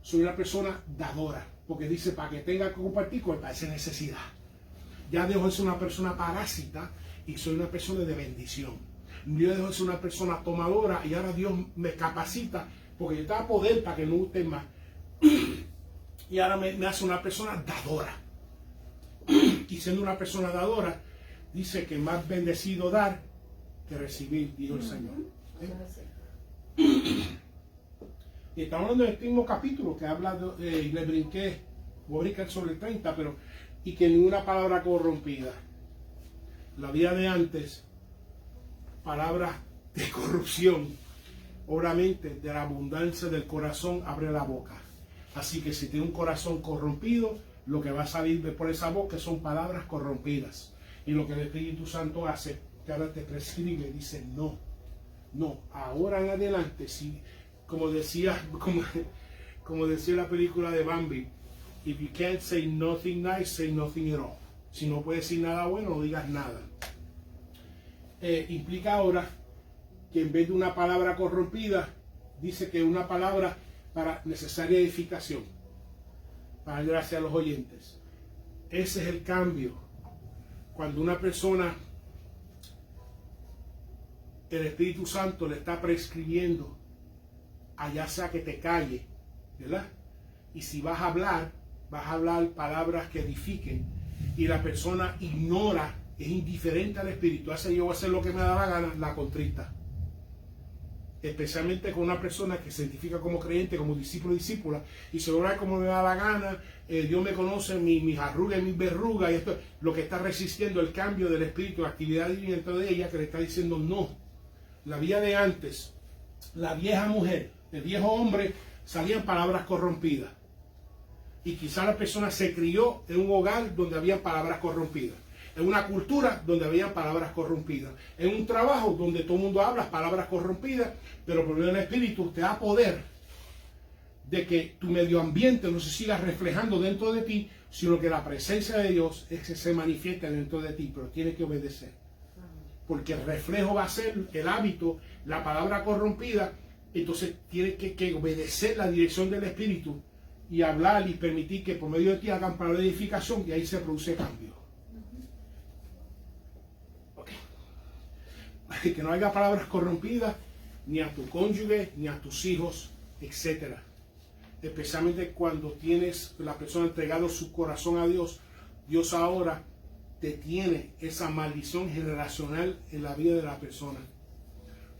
soy una persona dadora, porque dice para que tenga que compartir con esa necesidad. Ya dejo de ser una persona parásita y soy una persona de bendición. Yo dejo de ser una persona tomadora y ahora Dios me capacita porque yo te da poder para que no guste más. Y ahora me hace una persona dadora. Y siendo una persona dadora, dice que más bendecido dar que recibir, dijo el Señor. Y estamos hablando del mismo capítulo que habla de, y le brinqué, voy a brincar sobre el 30, pero y que ninguna palabra corrompida. La vida de antes, palabras de corrupción, obviamente de la abundancia del corazón abre la boca. Así que si tiene un corazón corrompido, lo que va a salir de por esa boca son palabras corrompidas. Y lo que el Espíritu Santo hace, que ahora te prescribe, dice no, no, ahora en adelante, si, como decía la película de Bambi, if you can't say nothing nice, say nothing at all. Si no puedes decir nada bueno, no digas nada. Implica ahora que en vez de una palabra corrompida, dice que una palabra para necesaria edificación. Para dar gracias a los oyentes. Ese es el cambio. Cuando una persona, el Espíritu Santo le está prescribiendo, allá sea que te calle, ¿verdad? Y si vas a hablar palabras que edifiquen, y la persona ignora, es indiferente al Espíritu, hace yo voy a hacer lo que me da la gana, la contrista. Especialmente con una persona que se identifica como creyente, como discípulo o discípula, y se logra como me da la gana, Dios me conoce, mis arrugas y mis verrugas, y esto lo que está resistiendo el cambio del Espíritu, la actividad divina dentro de ella, que le está diciendo no. La vida de antes, la vieja mujer, el viejo hombre, salían palabras corrompidas. Y quizá la persona se crió en un hogar donde había palabras corrompidas. En una cultura donde había palabras corrompidas. En un trabajo donde todo el mundo habla palabras corrompidas, pero por medio del Espíritu te da poder de que tu medio ambiente no se siga reflejando dentro de ti, sino que la presencia de Dios es que se manifiesta dentro de ti, pero tienes que obedecer. Porque el reflejo va a ser el hábito, la palabra corrompida, entonces tienes que obedecer la dirección del Espíritu y hablar y permitir que por medio de ti hagan palabras de edificación y ahí se produce cambio. Que no haya palabras corrompidas ni a tu cónyuge, ni a tus hijos, etc. Especialmente cuando tienes la persona entregado su corazón a Dios, Dios ahora detiene esa maldición generacional en la vida de la persona.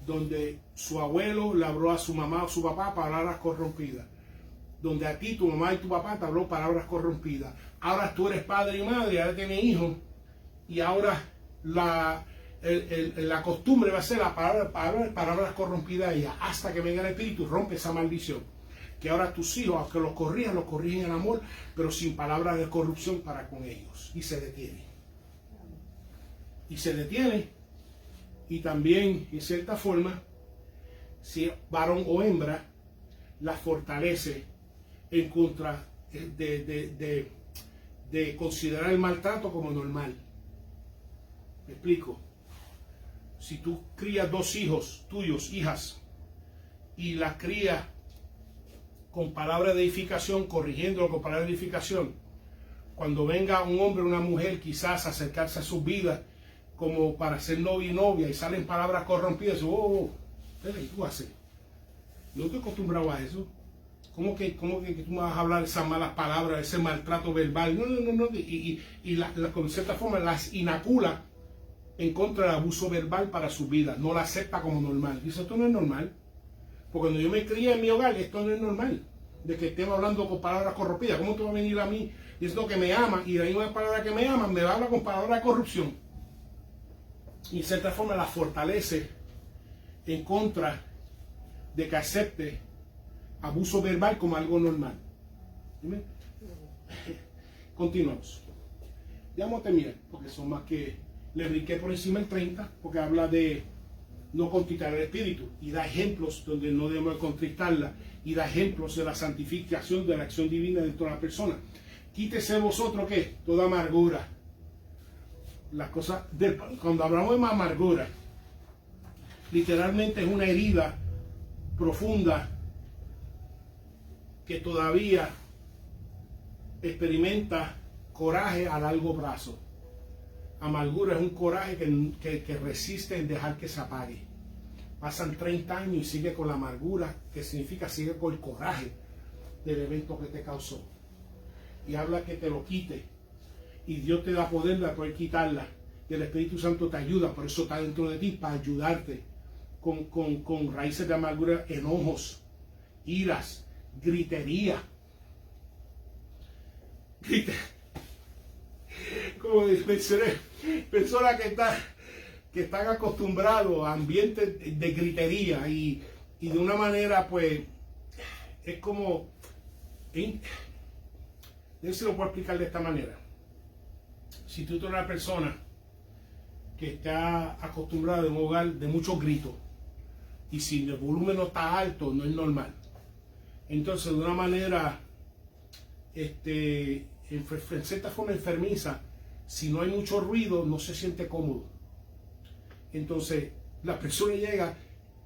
Donde su abuelo le habló a su mamá o su papá palabras corrompidas. Donde a ti, tu mamá y tu papá te habló palabras corrompidas. Ahora tú eres padre y madre, ahora tienes hijos, y ahora la costumbre va a ser la palabras corrompidas de ella, hasta que venga el Espíritu, rompe esa maldición. Que ahora tus hijos, aunque los corrigen en amor, pero sin palabras de corrupción para con ellos. Y se detiene. Y se detiene. Y también, en cierta forma, si varón o hembra, la fortalece en contra de considerar el maltrato como normal. ¿Me explico? Si tú crías dos hijos tuyos, hijas, y las crías con palabras de edificación, corrigiéndolo con palabras de edificación, cuando venga un hombre o una mujer quizás a acercarse a sus vidas como para ser novio y novia y salen palabras corrompidas, ¿qué tú haces? No estoy acostumbrado a eso. ¿Cómo que tú me vas a hablar esas malas palabras, ese maltrato verbal? No. Y con cierta forma las inacula en contra del abuso verbal para su vida. No la acepta como normal. Dice, esto no es normal. Porque cuando yo me crié en mi hogar, esto no es normal. De que estemos hablando con palabras corrompidas. ¿Cómo te va a venir a mí diciendo que me ama y de la misma palabra que me ama me habla con palabras de corrupción? Y en cierta forma la fortalece en contra de que acepte abuso verbal como algo normal. ¿Sí? Continuamos. Ya vamos a terminar, porque son más que... Le brinqué por encima el 30, porque habla de no contristar el espíritu, y da ejemplos donde no debemos contristarla, y da ejemplos de la santificación de la acción divina dentro de la persona. Quítese vosotros, ¿qué? Toda amargura. Las cosas cuando hablamos de amargura, literalmente es una herida profunda que todavía experimenta coraje a largo plazo. Amargura es un coraje que resiste en dejar que se apague. Pasan 30 años y sigue con la amargura, que significa sigue con el coraje del evento que te causó. Y habla que te lo quite. Y Dios te da poder de poder quitarla. Y el Espíritu Santo te ayuda, por eso está dentro de ti, para ayudarte con raíces de amargura, enojos, iras, gritería. Como mencioné, personas que están acostumbrados a ambientes de gritería y de una manera, pues, es como, yo se lo puedo explicar de esta manera. Si tú eres una persona que está acostumbrada a un hogar de muchos gritos, y si el volumen no está alto, no es normal. Entonces, de una manera, en cierta forma enfermiza, si no hay mucho ruido, no se siente cómodo. Entonces, la persona llega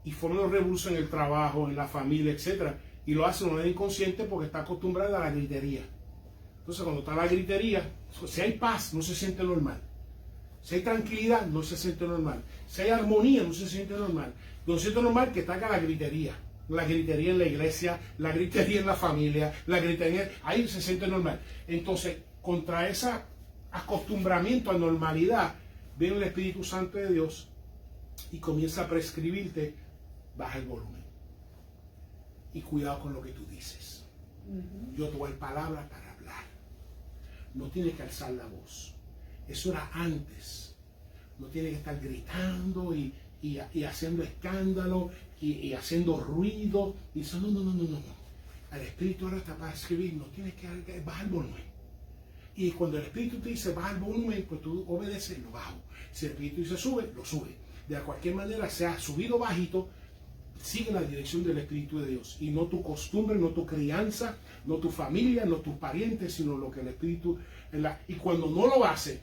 y forma una revolución en el trabajo, en la familia, etc. Y lo hace de manera inconsciente porque está acostumbrada a la gritería. Entonces, cuando está la gritería, si hay paz, no se siente normal. Si hay tranquilidad, no se siente normal. Si hay armonía, no se siente normal. No se siente normal que está acá la gritería. La gritería en la iglesia, la gritería en la familia, la gritería, ahí se siente normal. Entonces, contra ese acostumbramiento a normalidad, viene el Espíritu Santo de Dios y comienza a prescribirte: baja el volumen y cuidado con lo que tú dices. Yo te doy palabras para hablar. No tienes que alzar la voz. Eso era antes. No tienes que estar gritando y haciendo escándalo y haciendo ruido. Y dice, no. El Espíritu ahora está para escribir. No tienes que bajar el volumen. Y cuando el Espíritu te dice baja el volumen, pues tú obedeces, lo bajo. Si el Espíritu dice sube, lo sube. De cualquier manera, sea subido o bajito, sigue la dirección del Espíritu de Dios. Y no tu costumbre, no tu crianza, no tu familia, no tus parientes, sino lo que el Espíritu... Y cuando no lo hace,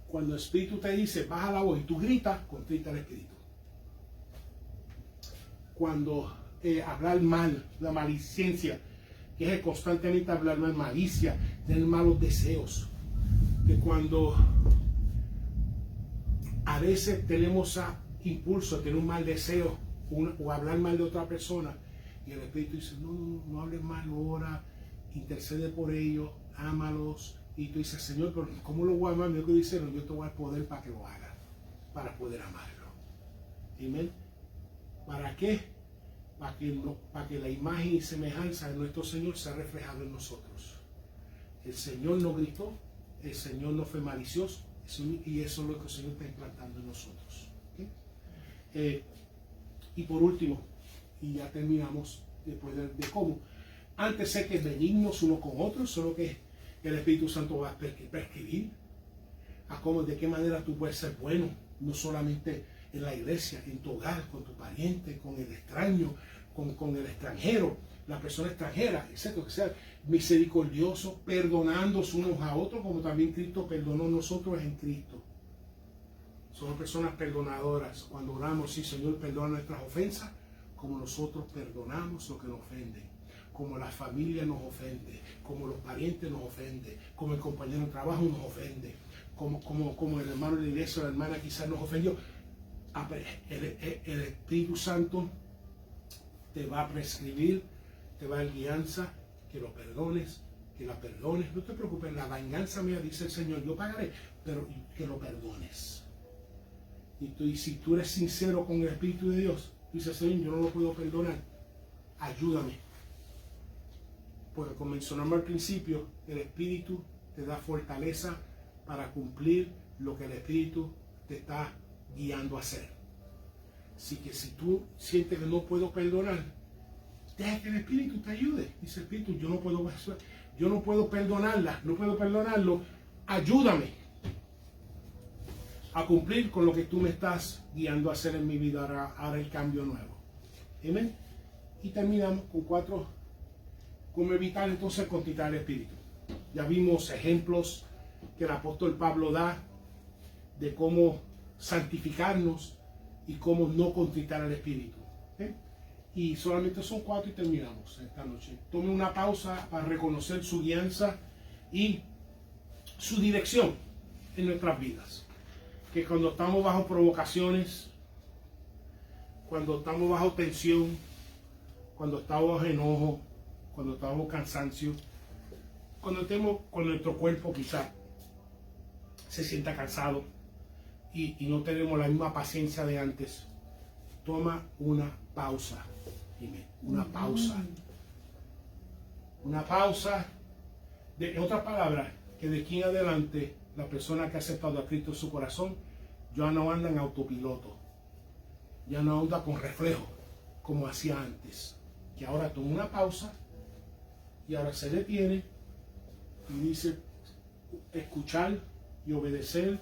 cuando el Espíritu te dice baja la voz y tú gritas, contrita el Espíritu. Cuando hablar mal, la malicidencia, que es constantemente hablar mal, malicia, tener malos deseos, que cuando a veces tenemos impulso a tener un mal deseo o hablar mal de otra persona, y el Espíritu dice, no hables mal, ora, intercede por ellos, ámalos. Y tú dices, Señor, pero ¿cómo lo voy a amar? Yo te dice, yo te voy a dar poder para que lo haga, para poder amarlo. Amén. ¿Para qué? Para que la imagen y semejanza de nuestro Señor sea reflejada en nosotros. El Señor no gritó, el Señor no fue malicioso, y eso es lo que el Señor está implantando en nosotros. ¿Okay? Y por último, y ya terminamos después de cómo. Antes sé que benignos uno con otros, solo que el Espíritu Santo va a prescribir a cómo, de qué manera tú puedes ser bueno, no solamente en la iglesia, en tu hogar, con tu pariente, con el extraño, con el extranjero, la persona extranjera, etc. Que sea misericordioso, perdonándonos unos a otros, como también Cristo perdonó a nosotros en Cristo. Somos personas perdonadoras. Cuando oramos, sí, Señor, perdona nuestras ofensas, como nosotros perdonamos lo que nos ofenden. Como la familia nos ofende, como los parientes nos ofenden, como el compañero de trabajo nos ofende, como el hermano de la iglesia o la hermana quizás nos ofendió. El Espíritu Santo te va a prescribir, te va a dar guianza, que lo perdones, que la perdones. No te preocupes, la venganza mía, dice el Señor, yo pagaré, pero que lo perdones. Y si tú eres sincero con el Espíritu de Dios, dice Señor, yo no lo puedo perdonar, ayúdame. Porque como mencionamos al principio, el Espíritu te da fortaleza para cumplir lo que el Espíritu te está guiando a hacer. Así que si tú sientes que no puedo perdonar, deja que el Espíritu te ayude. Dice el Espíritu, yo no puedo perdonarla, no puedo perdonarlo, ayúdame a cumplir con lo que tú me estás guiando a hacer en mi vida, ahora el cambio nuevo. Amén. Y terminamos con 4. ¿Cómo evitar entonces contritar el Espíritu? Ya vimos ejemplos que el apóstol Pablo da de cómo santificarnos y cómo no contritar al Espíritu. Y solamente son 4 y terminamos esta noche. Tome una pausa para reconocer su guianza y su dirección en nuestras vidas. Que cuando estamos bajo provocaciones, cuando estamos bajo tensión, cuando estamos bajo enojo, cuando estamos bajo cansancio, cuando estemos con nuestro cuerpo quizá se sienta cansado y no tenemos la misma paciencia de antes, toma una pausa. Dime, una pausa. Una pausa. En otras palabras, que de aquí en adelante la persona que ha aceptado a Cristo en su corazón ya no anda en autopiloto, ya no anda con reflejo como hacía antes, que ahora toma una pausa y ahora se detiene y dice escuchar y obedecer.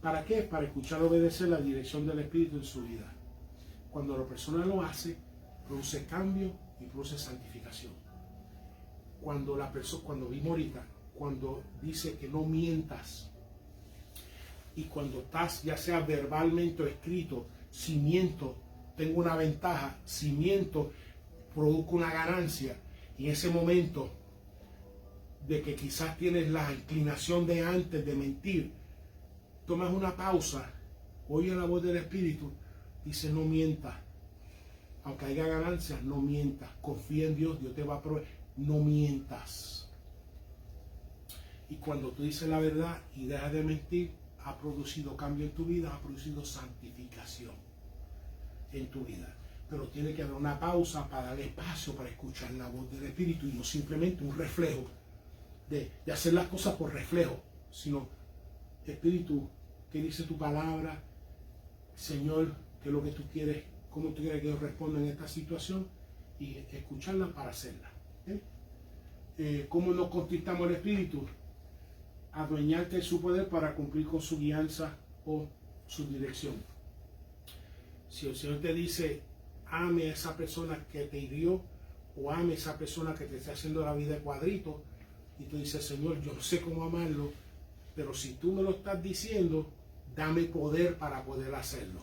¿Para qué? Para escuchar y obedecer la dirección del Espíritu en su vida. Cuando la persona lo hace, produce cambio y produce santificación. Cuando la persona, cuando vimos ahorita, cuando dice que no mientas, y cuando estás, ya sea verbalmente o escrito, si miento, tengo una ventaja, si miento, produzco una ganancia, y en ese momento de que quizás tienes la inclinación de antes de mentir, tomas una pausa, oye la voz del Espíritu, dice no mientas, aunque haya ganancias, no mientas, confía en Dios, Dios te va a proveer, no mientas. Y cuando tú dices la verdad y dejas de mentir, ha producido cambio en tu vida, ha producido santificación en tu vida. Pero tiene que haber una pausa para dar espacio para escuchar la voz del Espíritu y no simplemente un reflejo de hacer las cosas por reflejo, sino Espíritu, ¿qué dice tu palabra? Señor, ¿qué es lo que tú quieres? ¿Cómo tú quieres que yo responda en esta situación? Y escucharla para hacerla. ¿Cómo nos conquistamos el Espíritu? Adueñarte de su poder para cumplir con su guianza o su dirección. Si el Señor te dice, ame a esa persona que te hirió, o ame a esa persona que te está haciendo la vida de cuadrito, y tú dices, Señor, yo no sé cómo amarlo, pero si tú me lo estás diciendo, dame poder para poder hacerlo.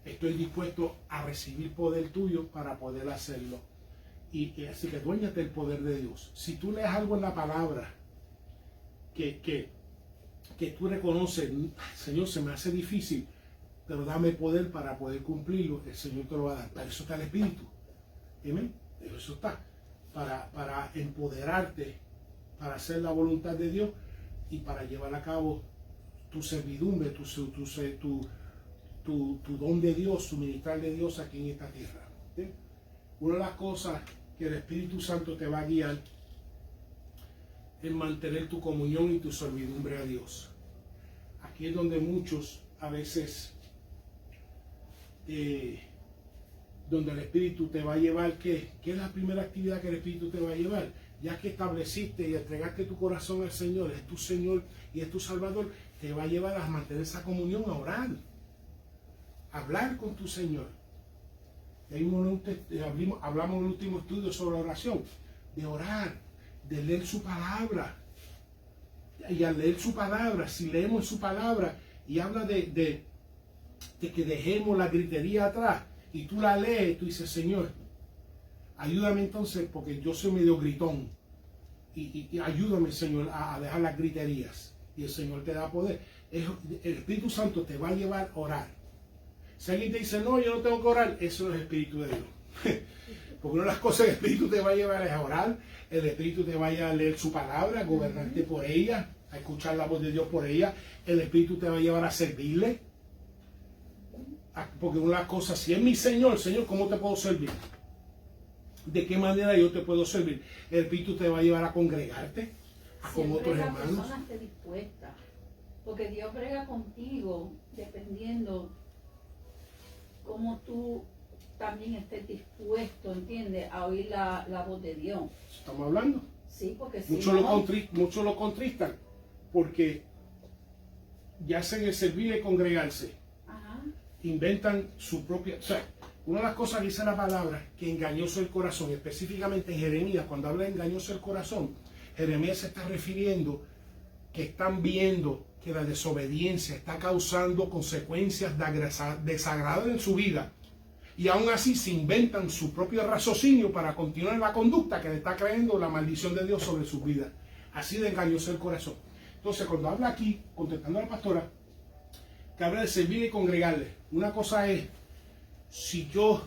Estoy dispuesto a recibir poder tuyo para poder hacerlo. Y así que duéñate del poder de Dios. Si tú lees algo en la palabra que tú reconoces, Señor, se me hace difícil, pero dame poder para poder cumplirlo, el Señor te lo va a dar. Para eso está el Espíritu. Amén. Eso está. Para empoderarte, para hacer la voluntad de Dios y para llevar a cabo tu servidumbre, tu don de Dios, tu ministrar de Dios aquí en esta tierra. ¿Sí? Una de las cosas que el Espíritu Santo te va a guiar es mantener tu comunión y tu servidumbre a Dios. Aquí es donde muchos a veces, donde el Espíritu te va a llevar, ¿qué es la primera actividad que el Espíritu te va a llevar? Ya que estableciste y entregaste tu corazón al Señor, es tu Señor y es tu Salvador, te va a llevar a mantener esa comunión, a orar, a hablar con tu Señor. Hablamos en el último estudio sobre la oración, de orar, de leer su palabra. Y al leer su palabra, si leemos su palabra y habla de que dejemos la gritería atrás, y tú la lees, tú dices, Señor, ayúdame entonces, porque yo soy medio gritón, y ayúdame, Señor, a dejar las griterías, y el Señor te da poder. El Espíritu Santo te va a llevar a orar. Si alguien te dice, no, yo no tengo que orar, eso es el Espíritu de Dios. Porque una de las cosas que el Espíritu te va a llevar es a orar, el Espíritu te va a llevar a leer su palabra, a gobernarte por ella, a escuchar la voz de Dios por ella, el Espíritu te va a llevar a servirle. Porque una de las cosas, si es mi Señor, Señor, ¿cómo te puedo servir? ¿De qué manera yo te puedo servir? El Espíritu te va a llevar a congregarte con otros hermanos. La persona esté dispuesta, porque Dios brega contigo dependiendo cómo tú también estés dispuesto, ¿entiendes?, a oír la voz de Dios. ¿Estamos hablando? Sí, porque si muchos no, muchos lo contristan, porque ya sea en el servir y congregarse, inventan su propia... O sea, una de las cosas que dice la palabra, que engañoso el corazón, específicamente en Jeremías, cuando habla de engañoso el corazón, Jeremías se está refiriendo que están viendo que la desobediencia está causando consecuencias desagradables en su vida. y aún así se inventan su propio raciocinio para continuar la conducta que le está trayendo la maldición de Dios sobre su vida. Así de engañoso el corazón. Entonces, cuando habla aquí, contestando a la pastora, que habla de servir y congregarle, una cosa es, si yo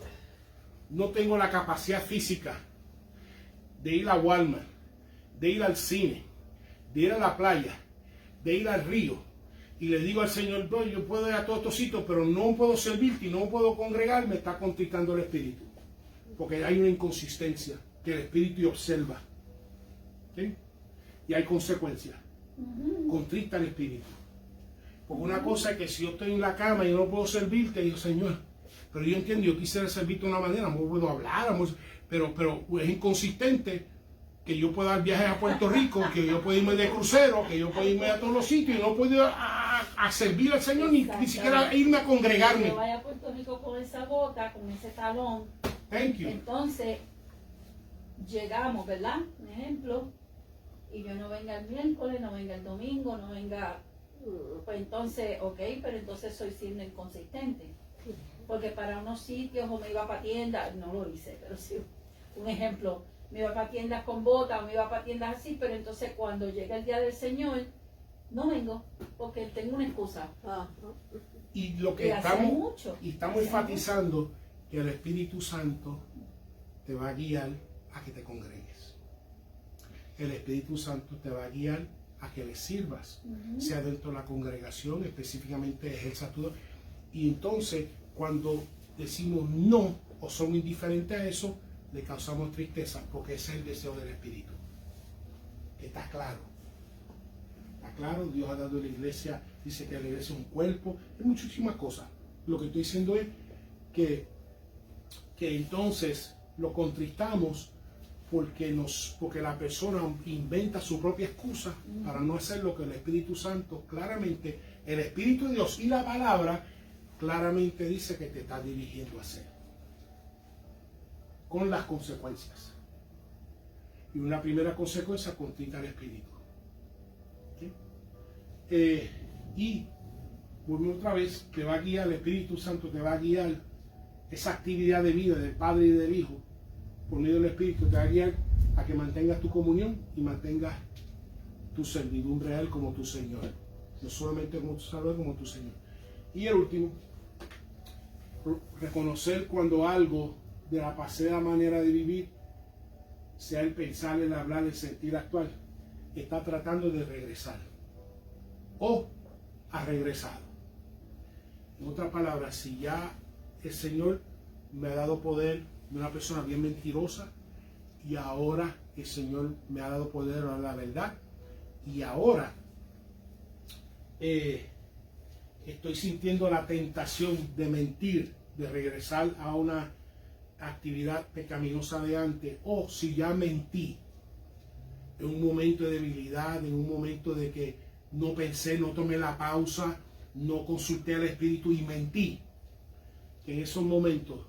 no tengo la capacidad física de ir a Walmart, de ir al cine, de ir a la playa, de ir al río, y le digo al Señor, no, yo puedo ir a todos estos sitios, pero no puedo servirte y no puedo congregarme, está contristando el Espíritu. Porque hay una inconsistencia que el Espíritu observa. ¿Sí? Y hay consecuencias. Contrista el Espíritu. Porque una cosa es que si yo estoy en la cama y no puedo servirte, digo, Señor, pero yo entiendo, yo quisiera servirte de una manera, no puedo hablar, pero es inconsistente que yo pueda dar viajes a Puerto Rico, que yo pueda irme de crucero, que yo pueda irme a todos los sitios y no puedo ir a servir al Señor ni siquiera irme a congregarme. Yo vaya a Puerto Rico con esa bota, con ese talón. Thank you. Entonces, llegamos, ¿verdad? Un ejemplo, y yo no venga el miércoles, no venga el domingo, no venga, pues entonces, ok, pero entonces soy siendo inconsistente. Porque para unos sitios o me iba para tiendas, no lo hice, pero sí, un ejemplo, me iba para tiendas con botas o me iba para tiendas así, pero entonces cuando llega el día del Señor, no vengo, porque tengo una excusa. Y lo que estamos enfatizando, que el Espíritu Santo te va a guiar a que te congregues. El Espíritu Santo te va a guiar a que le sirvas, sea dentro de la congregación, específicamente ejerzas tu. Y entonces, cuando decimos no o somos indiferentes a eso, le causamos tristeza, porque ese es el deseo del Espíritu. Está claro. Está claro, Dios ha dado a la iglesia, dice que la iglesia es un cuerpo, hay muchísimas cosas. Lo que estoy diciendo es que entonces lo contristamos porque la persona inventa su propia excusa para no hacer lo que el Espíritu Santo claramente, el Espíritu de Dios y la palabra claramente dice que te está dirigiendo a hacer, con las consecuencias. Y una primera consecuencia, contrista el Espíritu. ¿Sí? Y vuelvo otra vez, te va a guiar, el Espíritu Santo te va a guiar esa actividad de vida del Padre y del Hijo, por medio del Espíritu, te va a guiar a que mantengas tu comunión y mantengas tu servidumbre a Él como tu Señor. No solamente como tu Salvador, como tu Señor. Y el último, reconocer cuando algo de la pasada manera de vivir, sea el pensar, el hablar, el sentir, actual, está tratando de regresar o ha regresado. En otras palabras, si ya el Señor me ha dado poder de una persona bien mentirosa y ahora el Señor me ha dado poder a la verdad y ahora estoy sintiendo la tentación de mentir, de regresar a una actividad pecaminosa de antes, o si ya mentí en un momento de debilidad, en un momento de que no pensé, no tomé la pausa, no consulté al Espíritu y mentí, que en esos momentos,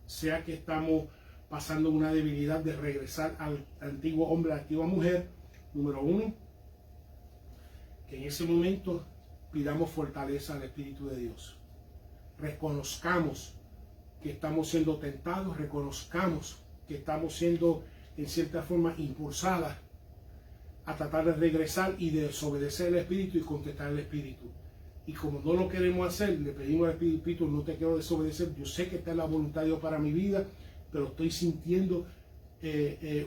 sea que estamos pasando una debilidad, de regresar al antiguo hombre, a la antigua mujer, número uno, que en ese momento pidamos fortaleza al Espíritu de Dios. Reconozcamos que estamos siendo tentados, reconozcamos que estamos siendo en cierta forma impulsadas a tratar de regresar y de desobedecer al Espíritu y contestar al Espíritu. Y como no lo queremos hacer, le pedimos al Espíritu, no te quiero desobedecer, yo sé que está en la voluntad de Dios para mi vida, pero estoy sintiendo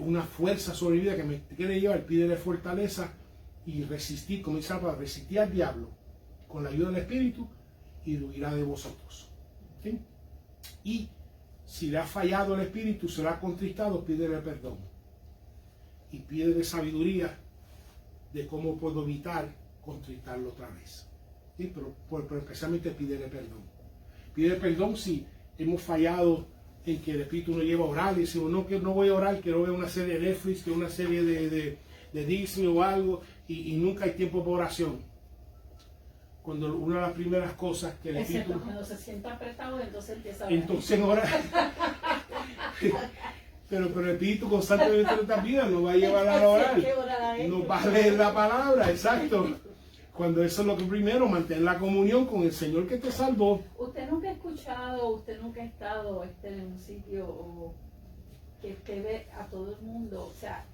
una fuerza sobre mi vida que me quiere llevar. Pídele fortaleza y resistir, comenzar para resistir al diablo con la ayuda del Espíritu y huirá de vosotros. ¿Sí? Y si le ha fallado el Espíritu, se lo ha contristado, pídele perdón y pídele sabiduría de cómo puedo evitar contristarlo otra vez. ¿Sí? Pero especialmente pídele perdón. Pídele perdón si hemos fallado en que el Espíritu nos lleva a orar y decimos, no, que no voy a orar, quiero ver una serie de Netflix, que una serie de Disney o algo, y nunca hay tiempo para oración. Cuando una de las primeras cosas que el Espíritu... Excepto cuando se sienta apretado, entonces empieza a orar. Entonces orar. pero el Espíritu constantemente en nuestras vidas nos va a llevar a orar. Nos va a leer la palabra, exacto. Cuando eso es lo que primero, mantener la comunión con el Señor que te salvó. Usted nunca escuchó escuchado, usted nunca ha estado en un sitio o que usted ve a todo el mundo, o sea,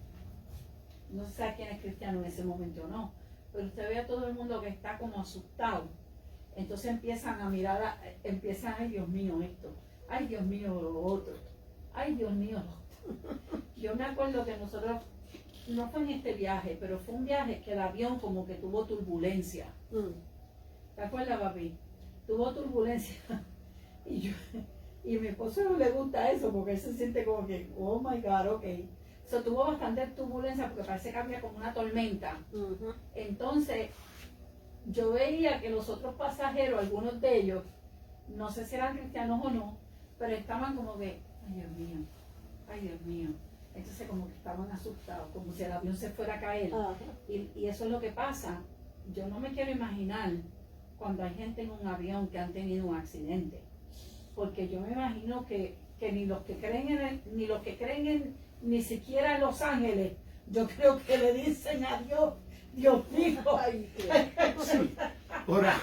no sé quién es cristiano en ese momento o no, pero usted ve a todo el mundo que está como asustado. Entonces empiezan a mirar, ay Dios mío esto, ay Dios mío lo otro, ay Dios mío lo otro. Yo me acuerdo que nosotros, no fue en este viaje, pero fue un viaje que el avión como que tuvo turbulencia. ¿Te acuerdas, papi? Tuvo turbulencia. Y mi esposo no le gusta eso porque él se siente como que, oh my God, ok. Tuvo bastante turbulencia porque parece que había como una tormenta. Entonces, yo veía que los otros pasajeros, algunos de ellos, no sé si eran cristianos o no, pero estaban como que, ay Dios mío, ay Dios mío. Entonces como que estaban asustados, como si el avión se fuera a caer. Y eso es lo que pasa. Yo no me quiero imaginar cuando hay gente en un avión que han tenido un accidente. Porque yo me imagino que ni los que creen ni siquiera en Los Ángeles, yo creo que le dicen a Dios, Dios mío. Sí, ahora,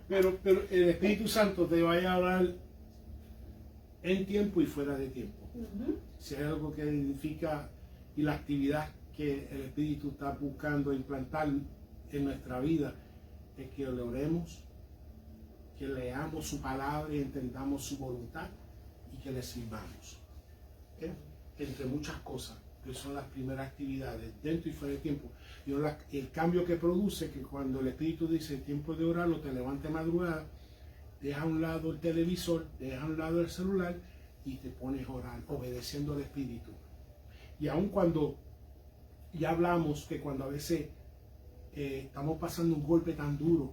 pero el Espíritu Santo te va a hablar en tiempo y fuera de tiempo. Si hay algo que edifica y la actividad que el Espíritu está buscando implantar en nuestra vida es que le oremos, que leamos su palabra y entendamos su voluntad y que le sirvamos. ¿Okay? Entre muchas cosas, que son las primeras actividades dentro y fuera de tiempo. Y el cambio que produce, que cuando el Espíritu dice tiempo de orar, te levante madrugada, deja a un lado el televisor, deja a un lado el celular y te pones a orar, obedeciendo al Espíritu. Y aun cuando ya hablamos que cuando a veces estamos pasando un golpe tan duro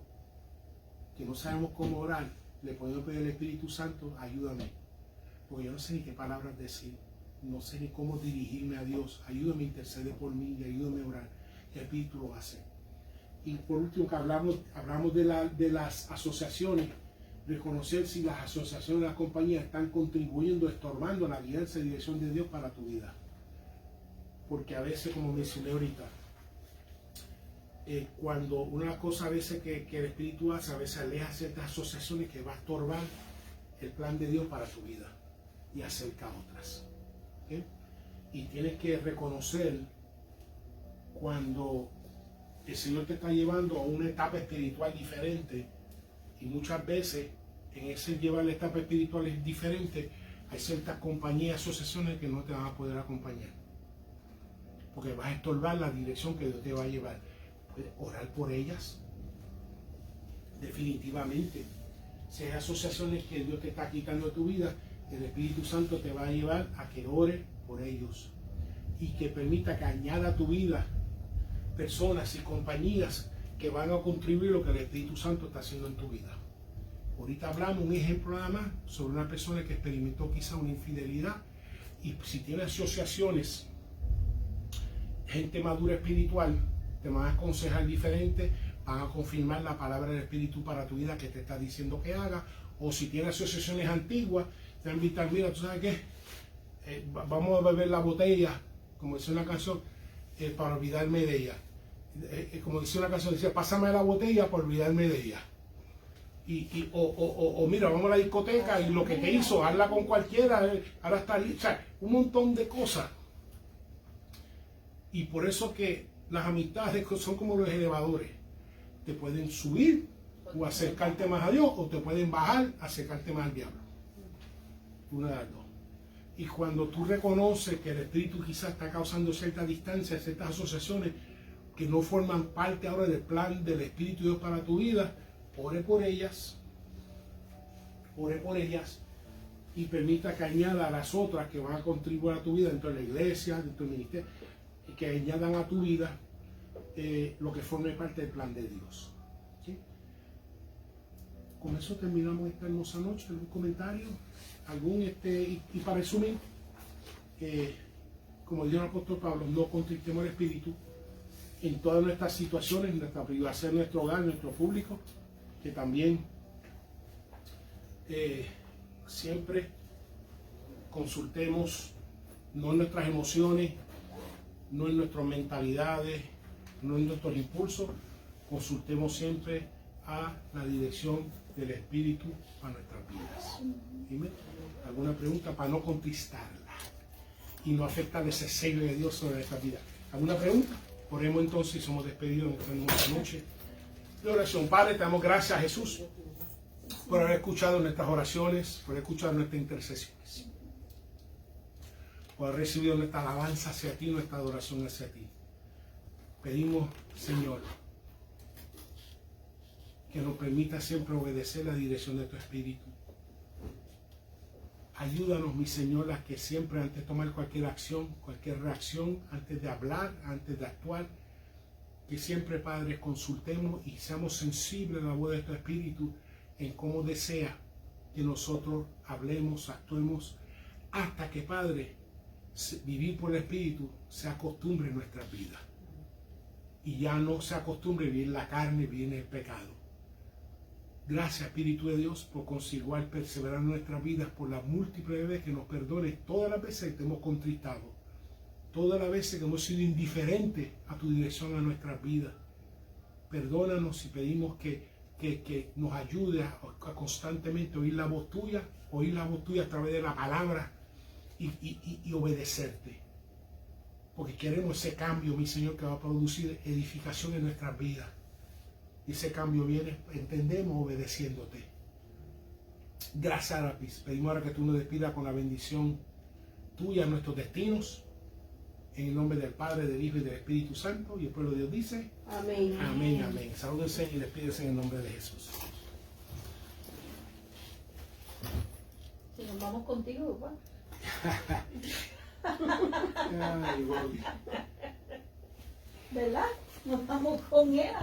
que no sabemos cómo orar, le podemos pedir al Espíritu Santo, ayúdame, porque yo no sé ni qué palabras decir, no sé ni cómo dirigirme a Dios, ayúdame, intercede por mí y ayúdame a orar. Y el Espíritu lo hace. Y por último, que hablamos de las asociaciones, reconocer si las asociaciones de las compañías están contribuyendo, estorbando la guianza y dirección de Dios para tu vida. Porque a veces, como mencioné ahorita, cuando una cosa a veces que el Espíritu hace, a veces aleja ciertas asociaciones que va a estorbar el plan de Dios para tu vida y acerca a otras. ¿Okay? Y tienes que reconocer cuando el Señor te está llevando a una etapa espiritual diferente. Y muchas veces en ese llevar la etapa espiritual es diferente, hay ciertas compañías, asociaciones que no te van a poder acompañar. Porque vas a estorbar la dirección que Dios te va a llevar. Puedes orar por ellas. Definitivamente. Si hay asociaciones que Dios te está quitando de tu vida, el Espíritu Santo te va a llevar a que ores por ellos. Y que permita que añada a tu vida personas y compañías que van a contribuir lo que el Espíritu Santo está haciendo en tu vida. Ahorita hablamos un ejemplo nada más sobre una persona que experimentó quizá una infidelidad, y si tiene asociaciones, gente madura espiritual, te van a aconsejar diferente, van a confirmar la palabra del Espíritu para tu vida que te está diciendo que haga. O si tiene asociaciones antiguas, te van a invitar, mira, ¿tú sabes qué? Vamos a beber la botella, como dice una canción, para olvidarme de ella. Como decía una canción, decía, pásame la botella para olvidarme de ella. O mira, vamos a la discoteca y lo que te hizo, hazla con cualquiera, ahora está ahí, o sea, un montón de cosas. Y por eso que las amistades son como los elevadores, te pueden subir o acercarte más a Dios, o te pueden bajar, acercarte más al diablo. Una de las dos. Y cuando tú reconoces que el Espíritu quizás está causando cierta distancia, ciertas asociaciones que no forman parte ahora del plan del Espíritu de Dios para tu vida, ore por ellas y permita que añada a las otras que van a contribuir a tu vida dentro de la iglesia, dentro del ministerio, y que añadan a tu vida lo que forme parte del plan de Dios. ¿Sí? Con eso terminamos esta hermosa noche. ¿Algún comentario? Y para resumir, como dijo el apóstol Pablo, no contristemos el Espíritu en todas nuestras situaciones, en nuestra privacidad, en nuestro hogar, en nuestro público, que también siempre consultemos no en nuestras emociones, no en nuestras mentalidades, no en nuestros impulsos, consultemos siempre a la dirección del Espíritu para nuestras vidas. Amén. ¿Alguna pregunta para no contristarla y no afectar ese sello de Dios sobre nuestra vida? ¿Alguna pregunta? Oremos entonces y somos despedidos en esta noche de oración. Padre, te damos gracias a Jesús por haber escuchado nuestras oraciones, por haber escuchado nuestras intercesiones, por haber recibido nuestra alabanza hacia ti, nuestra adoración hacia ti. Pedimos, Señor, que nos permita siempre obedecer la dirección de tu Espíritu. Ayúdanos, mi Señor, a que siempre antes de tomar cualquier acción, cualquier reacción, antes de hablar, antes de actuar, que siempre, Padre, consultemos y seamos sensibles a la voz de tu Espíritu en cómo desea que nosotros hablemos, actuemos, hasta que, Padre, vivir por el Espíritu sea costumbre en nuestras vidas. Y ya no sea costumbre vivir la carne, vivir en el pecado. Gracias, Espíritu de Dios, por consiguiente perseverar en nuestras vidas, por las múltiples veces que nos perdones, todas las veces que te hemos contristado, todas las veces que hemos sido indiferentes a tu dirección a nuestras vidas. Perdónanos y pedimos que nos ayude a constantemente oír la voz tuya a través de la palabra y obedecerte. Porque queremos ese cambio, mi Señor, que va a producir edificación en nuestras vidas. Y ese cambio viene, entendemos, obedeciéndote. Gracias, Arapis. Pedimos ahora que tú nos despidas con la bendición tuya en nuestros destinos. En el nombre del Padre, del Hijo y del Espíritu Santo. Y el pueblo de Dios dice: Amén. Amén, amén. Salúdense y despídense en el nombre de Jesús. Si nos vamos contigo, papá. Ay, Bobby. ¿Verdad? Nos vamos con él.